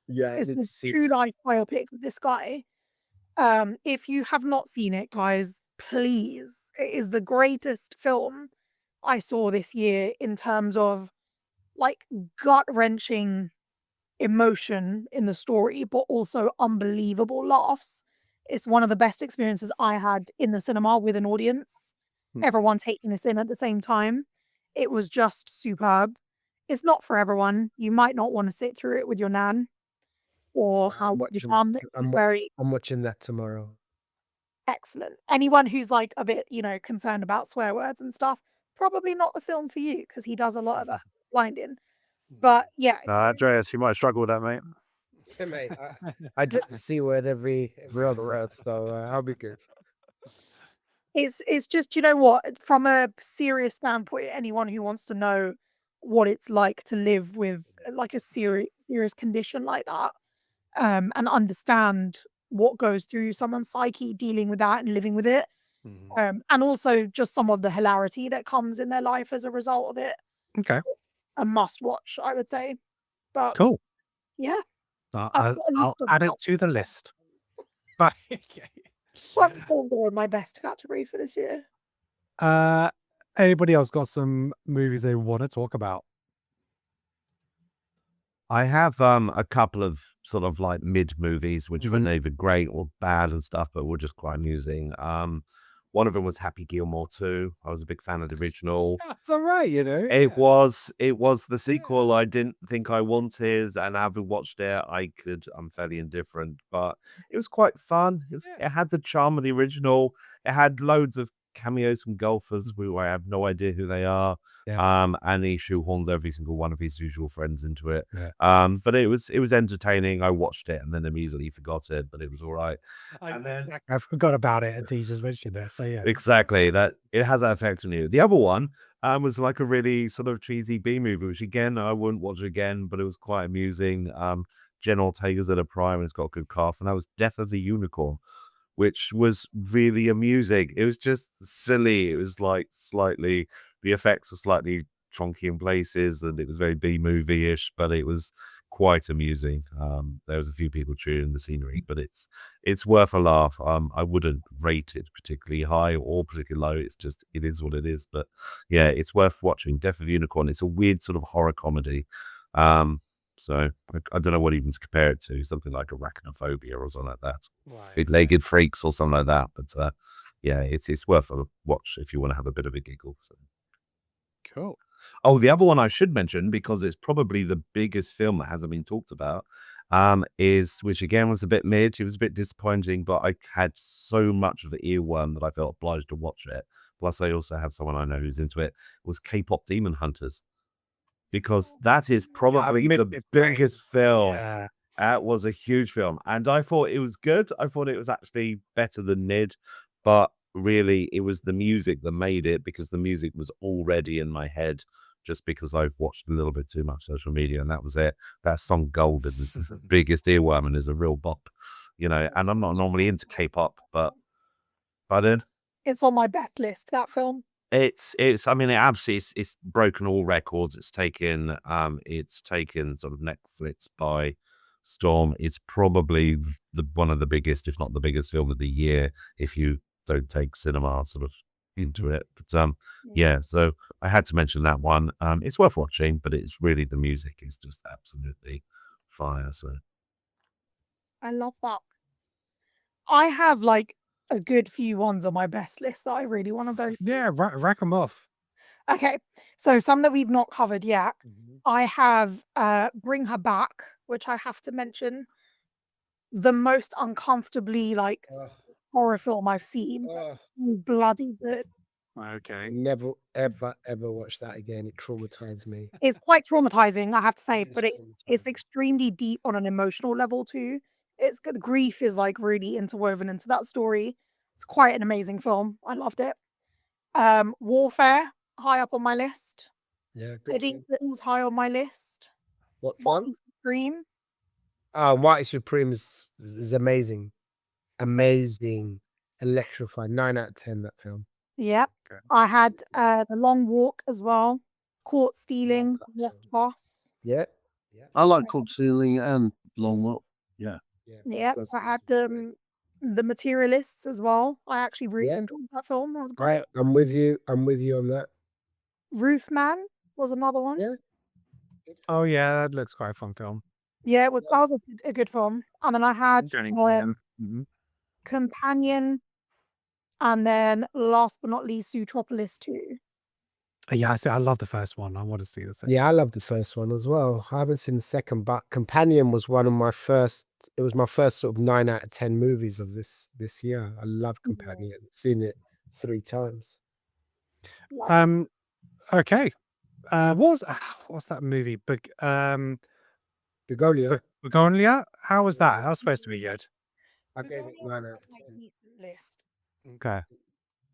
C: Yeah, I
D: It's
C: need
D: the
C: to see
D: true
C: that.
D: life biopic with this guy. If you have not seen it, guys, please. It is the greatest film I saw this year in terms of like gut-wrenching emotion in the story, but also unbelievable laughs. It's one of the best experiences I had in the cinema with an audience.
F: Hmm.
D: Everyone taking this in at the same time. It was just superb. It's not for everyone. You might not want to sit through it with your nan or
C: I'm
D: your
C: watching.
D: mum. It's very
C: I'm watching that tomorrow.
D: excellent. Anyone who's like a bit, concerned about swear words and stuff, probably not the film for you because he does a lot of that blinding. But yeah,
B: Andreas, you might struggle with that, mate.
C: Yeah, mate. I do the C word every other word, so I'll be good.
D: it's just, you know what, from a serious standpoint, anyone who wants to know what it's like to live with like a serious condition like that, and understand what goes through someone's psyche dealing with that and living with it. And also just some of the hilarity that comes in their life as a result of it.
A: Okay.
D: A must watch, I would say. But
A: Cool.
D: yeah,
A: So
D: I've got a
A: I'll
D: list of
A: add it
D: about
A: to the list. But okay.
D: well, they're in my best category for this year.
A: Uh, anybody else got some movies they want to talk about?
E: I have a couple of sort of like mid movies which were neither great or bad and stuff, but were just quite amusing. One of them was Happy Gilmore 2. I was a big fan of the original.
A: That's all right,
E: It was the sequel I didn't think I wanted, and having watched it, I'm fairly indifferent, but it was quite fun. It had the charm of the original. It had loads of cameos from golfers who I have no idea who they are.
A: Yeah.
E: And he shoehorned every single one of his usual friends into it.
A: Yeah.
E: But it was entertaining. I watched it and then immediately forgot it, but it was all right.
A: I forgot about it until you just mentioned it. So yeah.
E: Exactly. That it has that effect on you. The other one was like a really sort of cheesy B movie, which again I wouldn't watch again, but it was quite amusing. Jen Ortega's at a prime and it's got a good cast, and that was Death of the Unicorn, which was really amusing. It was just silly. It was like slightly the effects were slightly chonky in places, and it was very B movie-ish, but it was quite amusing. There was a few people chewing the scenery, but it's worth a laugh. I wouldn't rate it particularly high or particularly low. It's just it is what it is. But yeah, it's worth watching. Death of the Unicorn. It's a weird sort of horror comedy. So I don't know what even to compare it to. Something like Arachnophobia or something like that. Big-legged freaks or something like that. But yeah, it's worth a watch if you want to have a bit of a giggle. So.
A: Cool.
E: Oh, the other one I should mention, because it's probably the biggest film that hasn't been talked about, is which again was a bit mid. It was a bit disappointing, but I had so much of the earworm that I felt obliged to watch it. Plus, I also have someone I know who's into it. Was K-pop Demon Hunters, because that is probably the biggest film.
A: Yeah.
E: That was a huge film, and I thought it was good. I thought it was actually better than Nid, but really, it was the music that made it, because the music was already in my head just because I've watched a little bit too much social media, and that was it. That song Golden is the biggest earworm and is a real bop, and I'm not normally into K-pop, but pardon?
D: It's on my best list, that film.
E: I mean, it's broken all records. It's taken sort of Netflix by storm. It's probably one of the biggest, if not the biggest film of the year, if you don't take cinema sort of into it. But yeah, so I had to mention that one. It's worth watching, but it's really, the music is just absolutely fire. So
D: I love that. I have like a good few ones on my best list that I really want to go through.
A: Yeah, rack them off.
D: Okay, so some that we've not covered yet. I have Bring Her Back, which I have to mention. The most uncomfortably like horror film I've seen. Bloody good.
A: Okay.
C: Never, ever, ever watch that again. It traumatized me.
D: It's quite traumatizing, I have to say,
C: It is
D: but it's
C: traumatizing.
D: extremely deep on an emotional level too. It's good. Grief is like really interwoven into that story. It's quite an amazing film. I loved it. Warfare, high up on my list.
C: Yeah,
D: I
C: good
D: think
C: film.
D: that was high on my list.
C: What one?
D: Mighty Supreme.
C: White Supreme is amazing. Amazing. Electrifying. 9 out of 10, that film.
D: Yep.
A: Okay.
D: I had The Long Walk as well. Caught Stealing,
C: Love that
D: Lost
C: film.
D: Boss.
C: Yeah.
F: I like Cold Ceiling and Long Walk. Yeah.
D: Yep.
C: First
D: I
C: one
D: had
C: was great.
D: The Materialists as well. I actually really
C: Yeah.
D: enjoyed that film. That was great.
C: Right. I'm with you. I'm with you on that.
D: Roofman was another one.
C: Yeah.
A: Oh yeah, that looks quite a fun film.
D: Yeah, that was a good film. And then I had
B: Mhm.
D: Companion, and then last but not least, Zootropolis 2.
A: Yeah, I love the first one. I want to see the second.
C: Yeah, I love the first one as well. I haven't seen the second, but Companion was one of my first. It was my first sort of 9 out of 10 movies of this year. I love Companion. Seen it 3 times.
A: Okay. What's that movie?
C: Begonia.
A: Begonia? How was that? That was supposed to be good.
C: I gave it 9 out of
D: My
C: 10.
D: decent list.
A: Okay.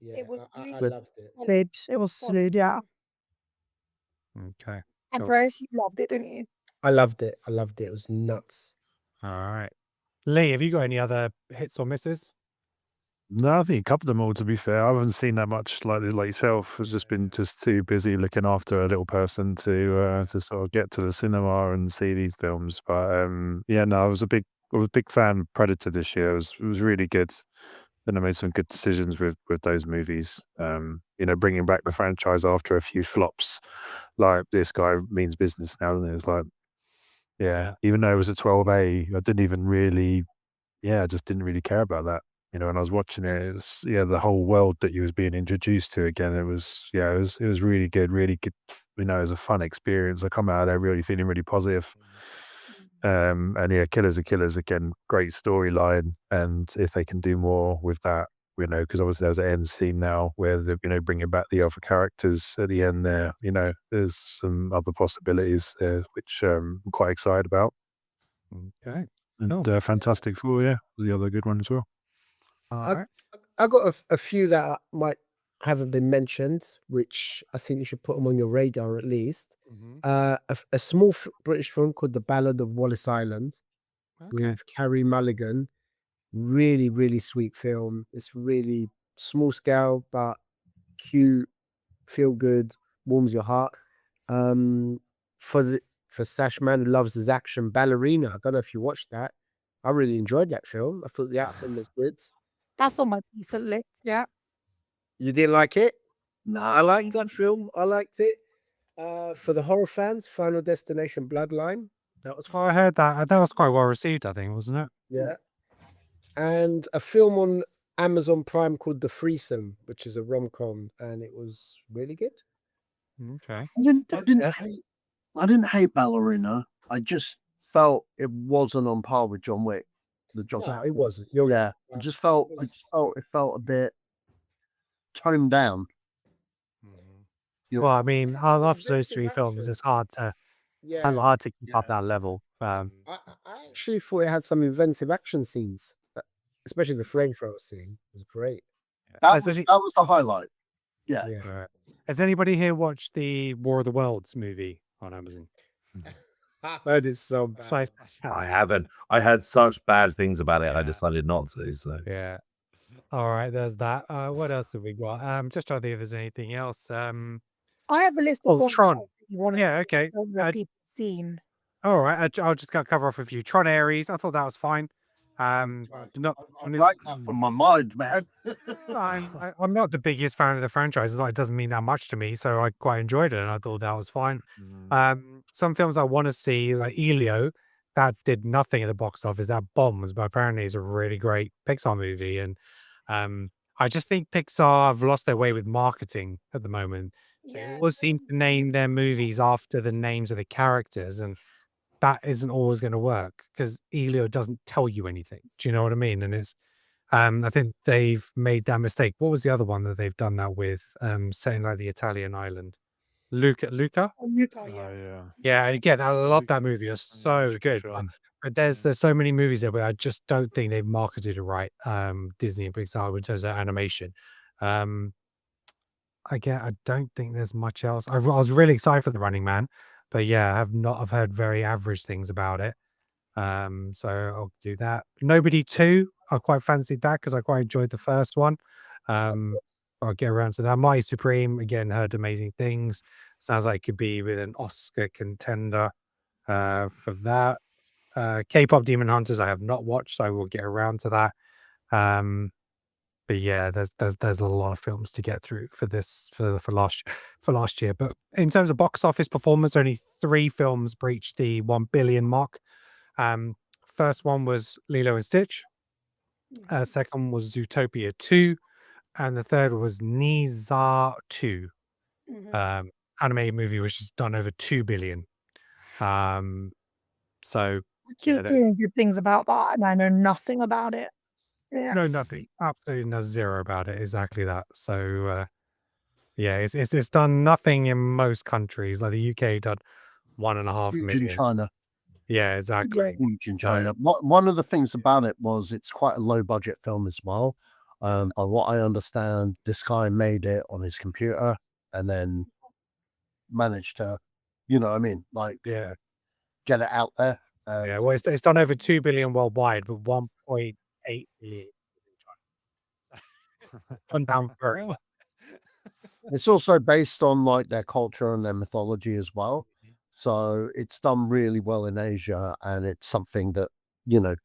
C: Yeah,
D: It was
C: I
D: really
C: loved it.
D: solid. It was solid, yeah.
A: Okay.
D: Andreas, you loved it, didn't you?
C: I loved it. I loved it. It was nuts.
A: All right. Lee, have you got any other hits or misses?
B: No, I think a couple of them all, to be fair. I haven't seen that much like yourself. I've just been too busy looking after a little person to sort of get to the cinema and see these films. But yeah, no, I was a big fan of Predator this year. It was really good. And I made some good decisions with those movies. Bringing back the franchise after a few flops, like This Guy Means Business now, and it's like, yeah, even though it was a 12A, I didn't even really, I just didn't really care about that. When I was watching it, it was, the whole world that you was being introduced to again. It was really good, really good. It was a fun experience. I come out of there really feeling really positive. And yeah, Killers are Killers again, great storyline. And if they can do more with that, because obviously there's an end scene now where they're, bringing back the other characters at the end there, there's some other possibilities there, which I'm quite excited about.
A: Okay.
B: And
A: Cool.
B: Fantastic Four, yeah, was the other good one as well.
A: All
C: I
A: right.
C: I got a few that might haven't been mentioned, which I think you should put them on your radar at least. A small British film called The Ballad of Wallace Island
A: Okay.
C: with Carrie Mulligan. Really, really sweet film. It's really small scale, but cute, feel good, warms your heart. Um, for Sash Man who loves his action, Ballerina. I don't know if you watched that. I really enjoyed that film. I thought the accent was good.
D: That's on my decent list, yeah.
C: You didn't like it? No, I liked that film. I liked it. For the horror fans, Final Destination Bloodline. That was
A: Well, I heard that was quite well received, I think, wasn't it?
C: yeah. And a film on Amazon Prime called The Threesome, which is a rom-com, and it was really good.
A: Okay.
F: I didn't hate Ballerina. I just felt it wasn't on par with John Wick. The John
C: No, it wasn't. You're
F: Yeah.
C: right.
F: I just felt it felt a bit toned down.
A: Well, I mean, after those
C: Inventive
A: three films,
C: action.
A: it's hard to keep up that level.
C: I actually thought it had some inventive action scenes, especially the flamethrower scene was great.
F: That
A: I
F: was
A: think
F: that was the highlight. Yeah.
C: Yeah.
A: All right. Has anybody here watched the War of the Worlds movie on Amazon?
C: Heard it's so bad.
A: So
E: I haven't. I heard such bad things about it. I
A: Yeah.
E: decided not to. So
A: Yeah. All right, there's that. What else have we got? Just trying to think if there's anything else.
D: I have a list of
A: Oh,
D: films
A: Tron.
D: that you want to
A: Yeah,
D: see
A: okay.
D: that people have seen.
A: All right. I'll just cover off a few. Tron Ares. I thought that was fine.
C: Right.
A: Not.
F: I like that from my mind, man.
A: I'm not the biggest fan of the franchise. It doesn't mean that much to me, so I quite enjoyed it, and I thought that was fine. Some films I want to see, like Elio, that did nothing at the box office. That bombs, but apparently it's a really great Pixar movie, and I just think Pixar have lost their way with marketing at the moment. They
D: Yeah.
A: always seem to name their movies after the names of the characters, and that isn't always going to work because Elio doesn't tell you anything. Do you know what I mean? And it's I think they've made that mistake. What was the other one that they've done that with? Set in like the Italian island. Luca?
D: Oh, Luca,
B: Oh,
D: yeah.
B: yeah.
A: Yeah, and again, I love that
B: Luca.
A: movie. It's
B: Yeah,
A: so
B: it's
A: good.
B: shot.
A: But there's so many movies there, but I just don't think they've marketed it right. Disney and Pixar in terms of animation. Um, I don't think there's much else. I was really excited for The Running Man, but yeah, I've heard very average things about it. So I'll do that. Nobody 2, I quite fancied that because I quite enjoyed the first one. Um, I'll get around to that. Mighty Supreme, again, heard amazing things. Sounds like it could be with an Oscar contender for that. K-pop Demon Hunters, I have not watched, so I will get around to that. But yeah, there's a lot of films to get through for this for last year. But in terms of box office performance, only 3 films breached the 1 billion mark. First one was Lilo and Stitch. Second was Zootopia 2, and the third was Nizar 2.
D: Mhm.
A: Animated movie which has done over 2 billion. So
D: I
A: yeah,
D: keep hearing good things about that, and I know nothing about it. Yeah.
A: no, nothing, absolutely no zero about it. Exactly that. So yeah, it's done nothing in most countries. Like the UK done 1.5
F: Huge in
A: million.
F: China.
A: Yeah, exactly.
F: Huge in
A: So
F: China. One of the things about it was it's quite a low budget film as well. By what I understand, this guy made it on his computer and then managed to, you know what I mean, like
A: yeah,
F: get it out there.
A: yeah. Well, it's done over 2 billion worldwide, but 1.8 billion in China. Gone down very well.
F: It's also based on like their culture and their mythology as well. So it's done really well in Asia, and it's something that, you know,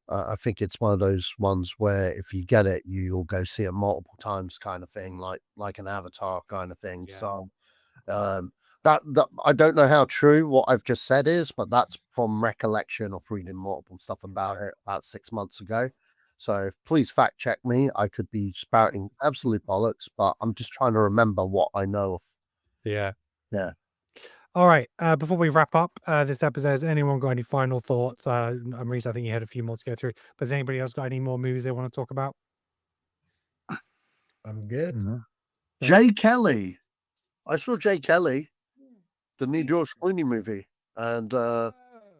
F: I think it's one of those ones where if you get it, you'll go see it multiple times, kind of thing, like an Avatar kind of thing.
A: Yeah.
F: So um, that I don't know how true what I've just said is, but that's from recollection of reading multiple stuff about it about 6 months ago. So please fact check me. I could be spouting absolute bollocks, but I'm just trying to remember what I know of.
A: Yeah.
F: Yeah.
A: All right. Before we wrap up this episode, has anyone got any final thoughts? Maurice, I think you had a few more to go through. But has anybody else got any more movies they want to talk about?
C: I'm good.
F: Jay Kelly. I saw Jay Kelly, the new George Clooney movie, and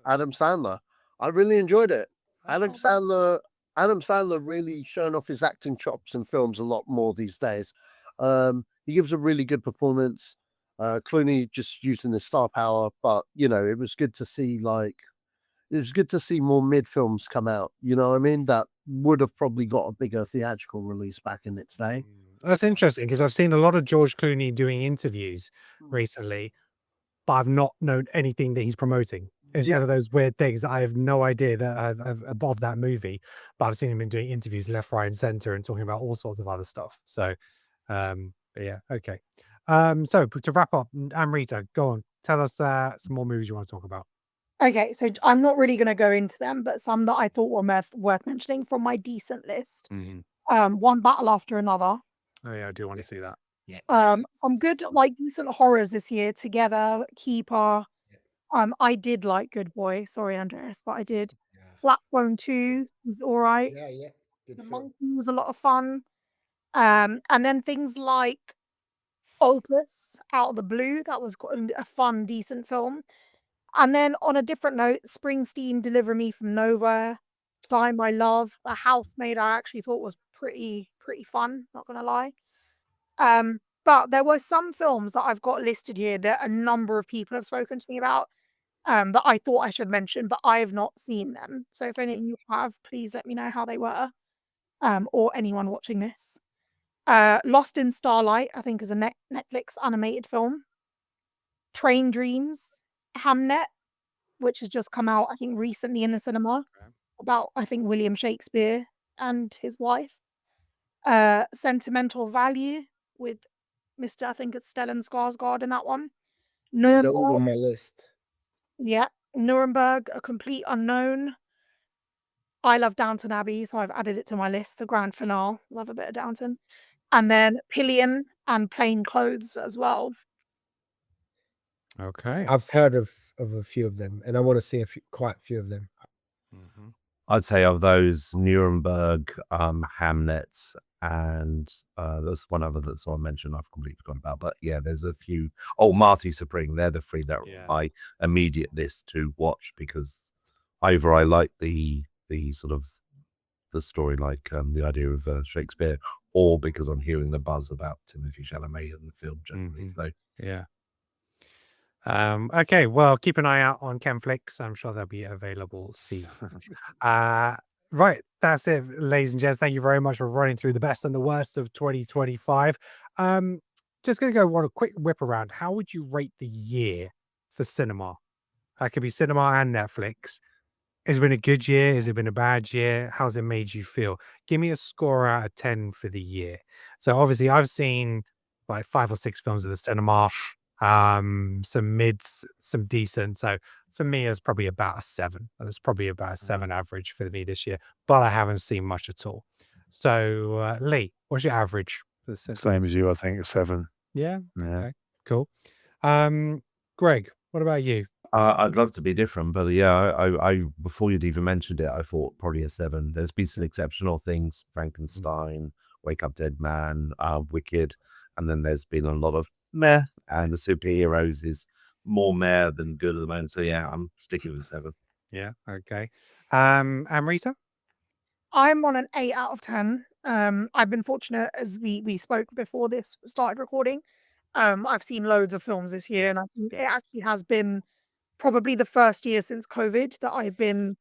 F: Adam Sandler. I really enjoyed it. Adam Sandler really showing off his acting chops in films a lot more these days. He gives a really good performance. Clooney just using his star power, but you know, it was good to see more mid films come out. You know what I mean? That would have probably got a bigger theatrical release back in its day.
A: That's interesting because I've seen a lot of George Clooney doing interviews recently, but I've not known anything that he's promoting. It's one of those weird things that I have no idea that of that movie, but I've seen him in doing interviews left, right, and center and talking about all sorts of other stuff. So, but yeah, okay. So to wrap up, Amrita, go on, tell us some more movies you want to talk about.
D: Okay, so I'm not really going to go into them, but some that I thought were worth mentioning from my decent list. One Battle After Another.
A: Oh yeah, I do want to see that.
D: Some good, like decent horrors this year. Together, Keeper. I did like Good Boy. Sorry, Andreas, but I did. Black Phone 2 was all right.
C: Yeah. Good
D: The
C: film.
D: Monkey was a lot of fun. And then things like Opus, Out of the Blue. That was quite a fun, decent film. And then on a different note, Springsteen, Deliver Me from Nowhere, Die My Love, The Housemaid I actually thought was pretty fun, not gonna lie. But there were some films that I've got listed here that a number of people have spoken to me about, that I thought I should mention, but I have not seen them. So if any of you have, please let me know how they were, or anyone watching this. Lost in Starlight, I think, is a Netflix animated film. Train Dreams, Hamnet, which has just come out, I think, recently in the cinema, about, I think, William Shakespeare and his wife. Sentimental Value with Mr. I think it's Stellan Skarsgård in that one.
C: They're all
D: Nuremberg,
C: on my list.
D: yeah. Nuremberg, A Complete Unknown. I love Downton Abbey, so I've added it to my list. The grand finale, love a bit of Downton. And then Pillion and Plain Clothes as well.
A: Okay.
C: I've heard of a few of them, and I want to see quite a few of them.
E: I'd say of those, Nuremberg, Hamnet, and there's one other that's I mentioned I've completely forgotten about. But yeah, there's a few. Oh, Marty Supreme. They're the three that are on my immediate list to watch because either I like the sort of the story, like the idea of Shakespeare, or because I'm hearing the buzz about Timothée Chalamet in the film generally. So
A: Yeah. Okay, well, keep an eye out on Chemflix. I'm sure they'll be available soon. Right, that's it, ladies and gents. Thank you very much for running through the best and the worst of 2025. Just gonna go on a quick whip around. How would you rate the year for cinema? That could be cinema and Netflix. Has it been a good year? Has it been a bad year? How's it made you feel? Give me a score out of 10 for the year. So obviously I've seen like 5 or 6 films at the cinema, some mids, some decent. So for me, it's probably about a 7. It's probably about a 7 average for me this year, but I haven't seen much at all. So Lee, what's your average for the cinema?
B: Same as you, I think, 7.
A: Yeah.
B: Yeah.
A: Okay. Cool. Greg, what about you?
E: I'd love to be different, but yeah, I before you'd even mentioned it, I thought probably a 7. There's been some exceptional things: Frankenstein, Wake Up Dead Man, Wicked, and then there's been a lot of meh, and the superheroes is more meh than good at the moment. So yeah, I'm sticking with 7.
A: Yeah. Okay. Amrita?
D: I'm on an 8 out of 10. I've been fortunate, as we spoke before this started recording. I've seen loads of films this year, and I think it actually has been probably the first year since COVID that I've been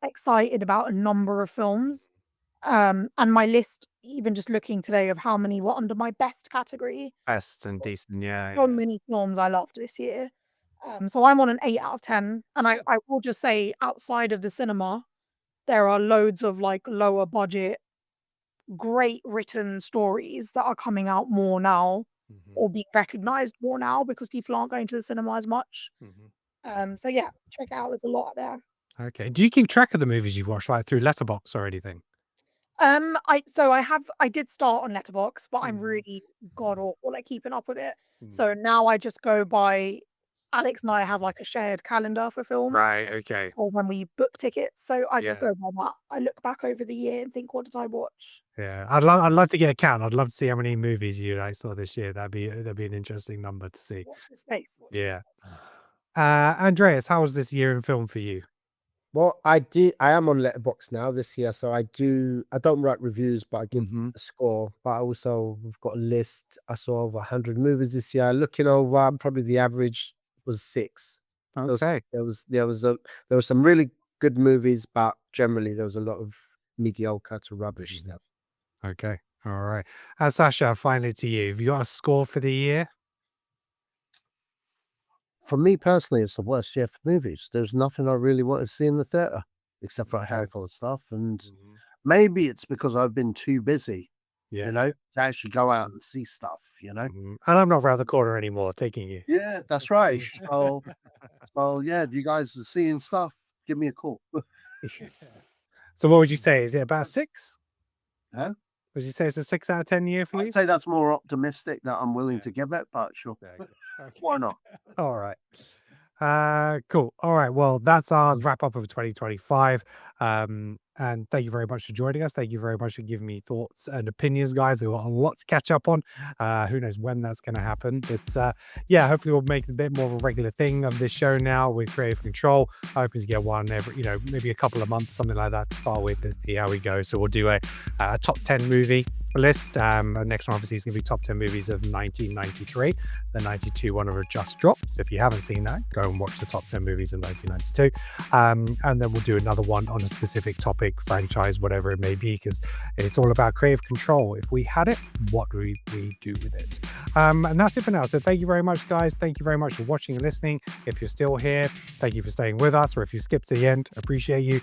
D: excited about a number of films. And my list, even just looking today of how many were under my best category,
A: Best and decent. Yeah.
D: so many films I loved this year. So I'm on an 8 out of 10. And I will just say, outside of the cinema, there are loads of like lower budget, great written stories that are coming out more now or being recognized more now because people aren't going to the cinema as much. So yeah, check it out. There's a lot there.
A: Okay. Do you keep track of the movies you've watched, like through Letterboxd or anything?
D: I did start on Letterboxd, but I'm really god awful at keeping up with it. So now I just go by Alex and I have like a shared calendar for films
A: Right. Okay.
D: or when we book tickets. So I just
A: Yeah.
D: go by that. I look back over the year and think, what did I watch?
A: Yeah. I'd love to get a count. I'd love to see how many movies you like saw this year. That'd be an interesting number to see.
D: Watch this space.
A: Yeah. Andreas, how was this year in film for you?
C: Well, I am on Letterboxd now this year, so I don't write reviews, but I give a score. But we've got a list. I saw over 100 movies this year. Looking over, probably the average was 6.
A: Okay.
C: There were some really good movies, but generally there was a lot of mediocre to rubbish stuff.
A: Okay. All right. Sasha, finally to you. Have you got a score for the year?
F: For me personally, it's the worst year for movies. There's nothing I really want to see in the theater except for a handful of stuff. And maybe it's because I've been too busy,
A: Yeah.
F: to actually go out and see stuff,
A: And I'm not around the corner anymore taking you.
F: Yeah, that's right. So yeah, if you guys are seeing stuff, give me a call.
A: So what would you say? Is it about a 6?
F: Huh?
A: Would you say it's a 6 out of 10 year for you?
F: I'd say that's more optimistic that I'm willing to give it, but sure. Why not?
A: All right. Cool. All right. Well, that's our wrap up of 2025. And thank you very much for joining us. Thank you very much for giving me thoughts and opinions, guys. We've got a lot to catch up on. Who knows when that's going to happen. But yeah, hopefully we'll make it a bit more of a regular thing of this show now with Creative Control. Hoping to get one every, maybe a couple of months, something like that to start with to see how we go. So we'll do a top 10 movie a list. The next one obviously is going to be top 10 movies of 1993. The 92 one will just dropped. So if you haven't seen that, go and watch the top 10 movies of 1992. And then we'll do another one on a specific topic, franchise, whatever it may be, because it's all about creative control. If we had it, what would we do with it? And that's it for now. So thank you very much, guys. Thank you very much for watching and listening. If you're still here, thank you for staying with us. Or if you skipped to the end, appreciate you.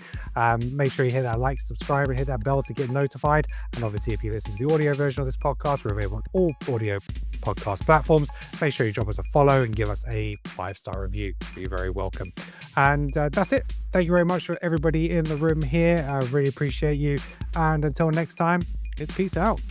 A: Make sure you hit that like, subscribe, and hit that bell to get notified. And obviously, if you listen to the audio version of this podcast, we're available on all audio podcast platforms. Make sure you drop us a follow and give us a 5-star review. You're very welcome. And that's it. Thank you very much for everybody in the room here. I really appreciate you. And until next time, it's peace out.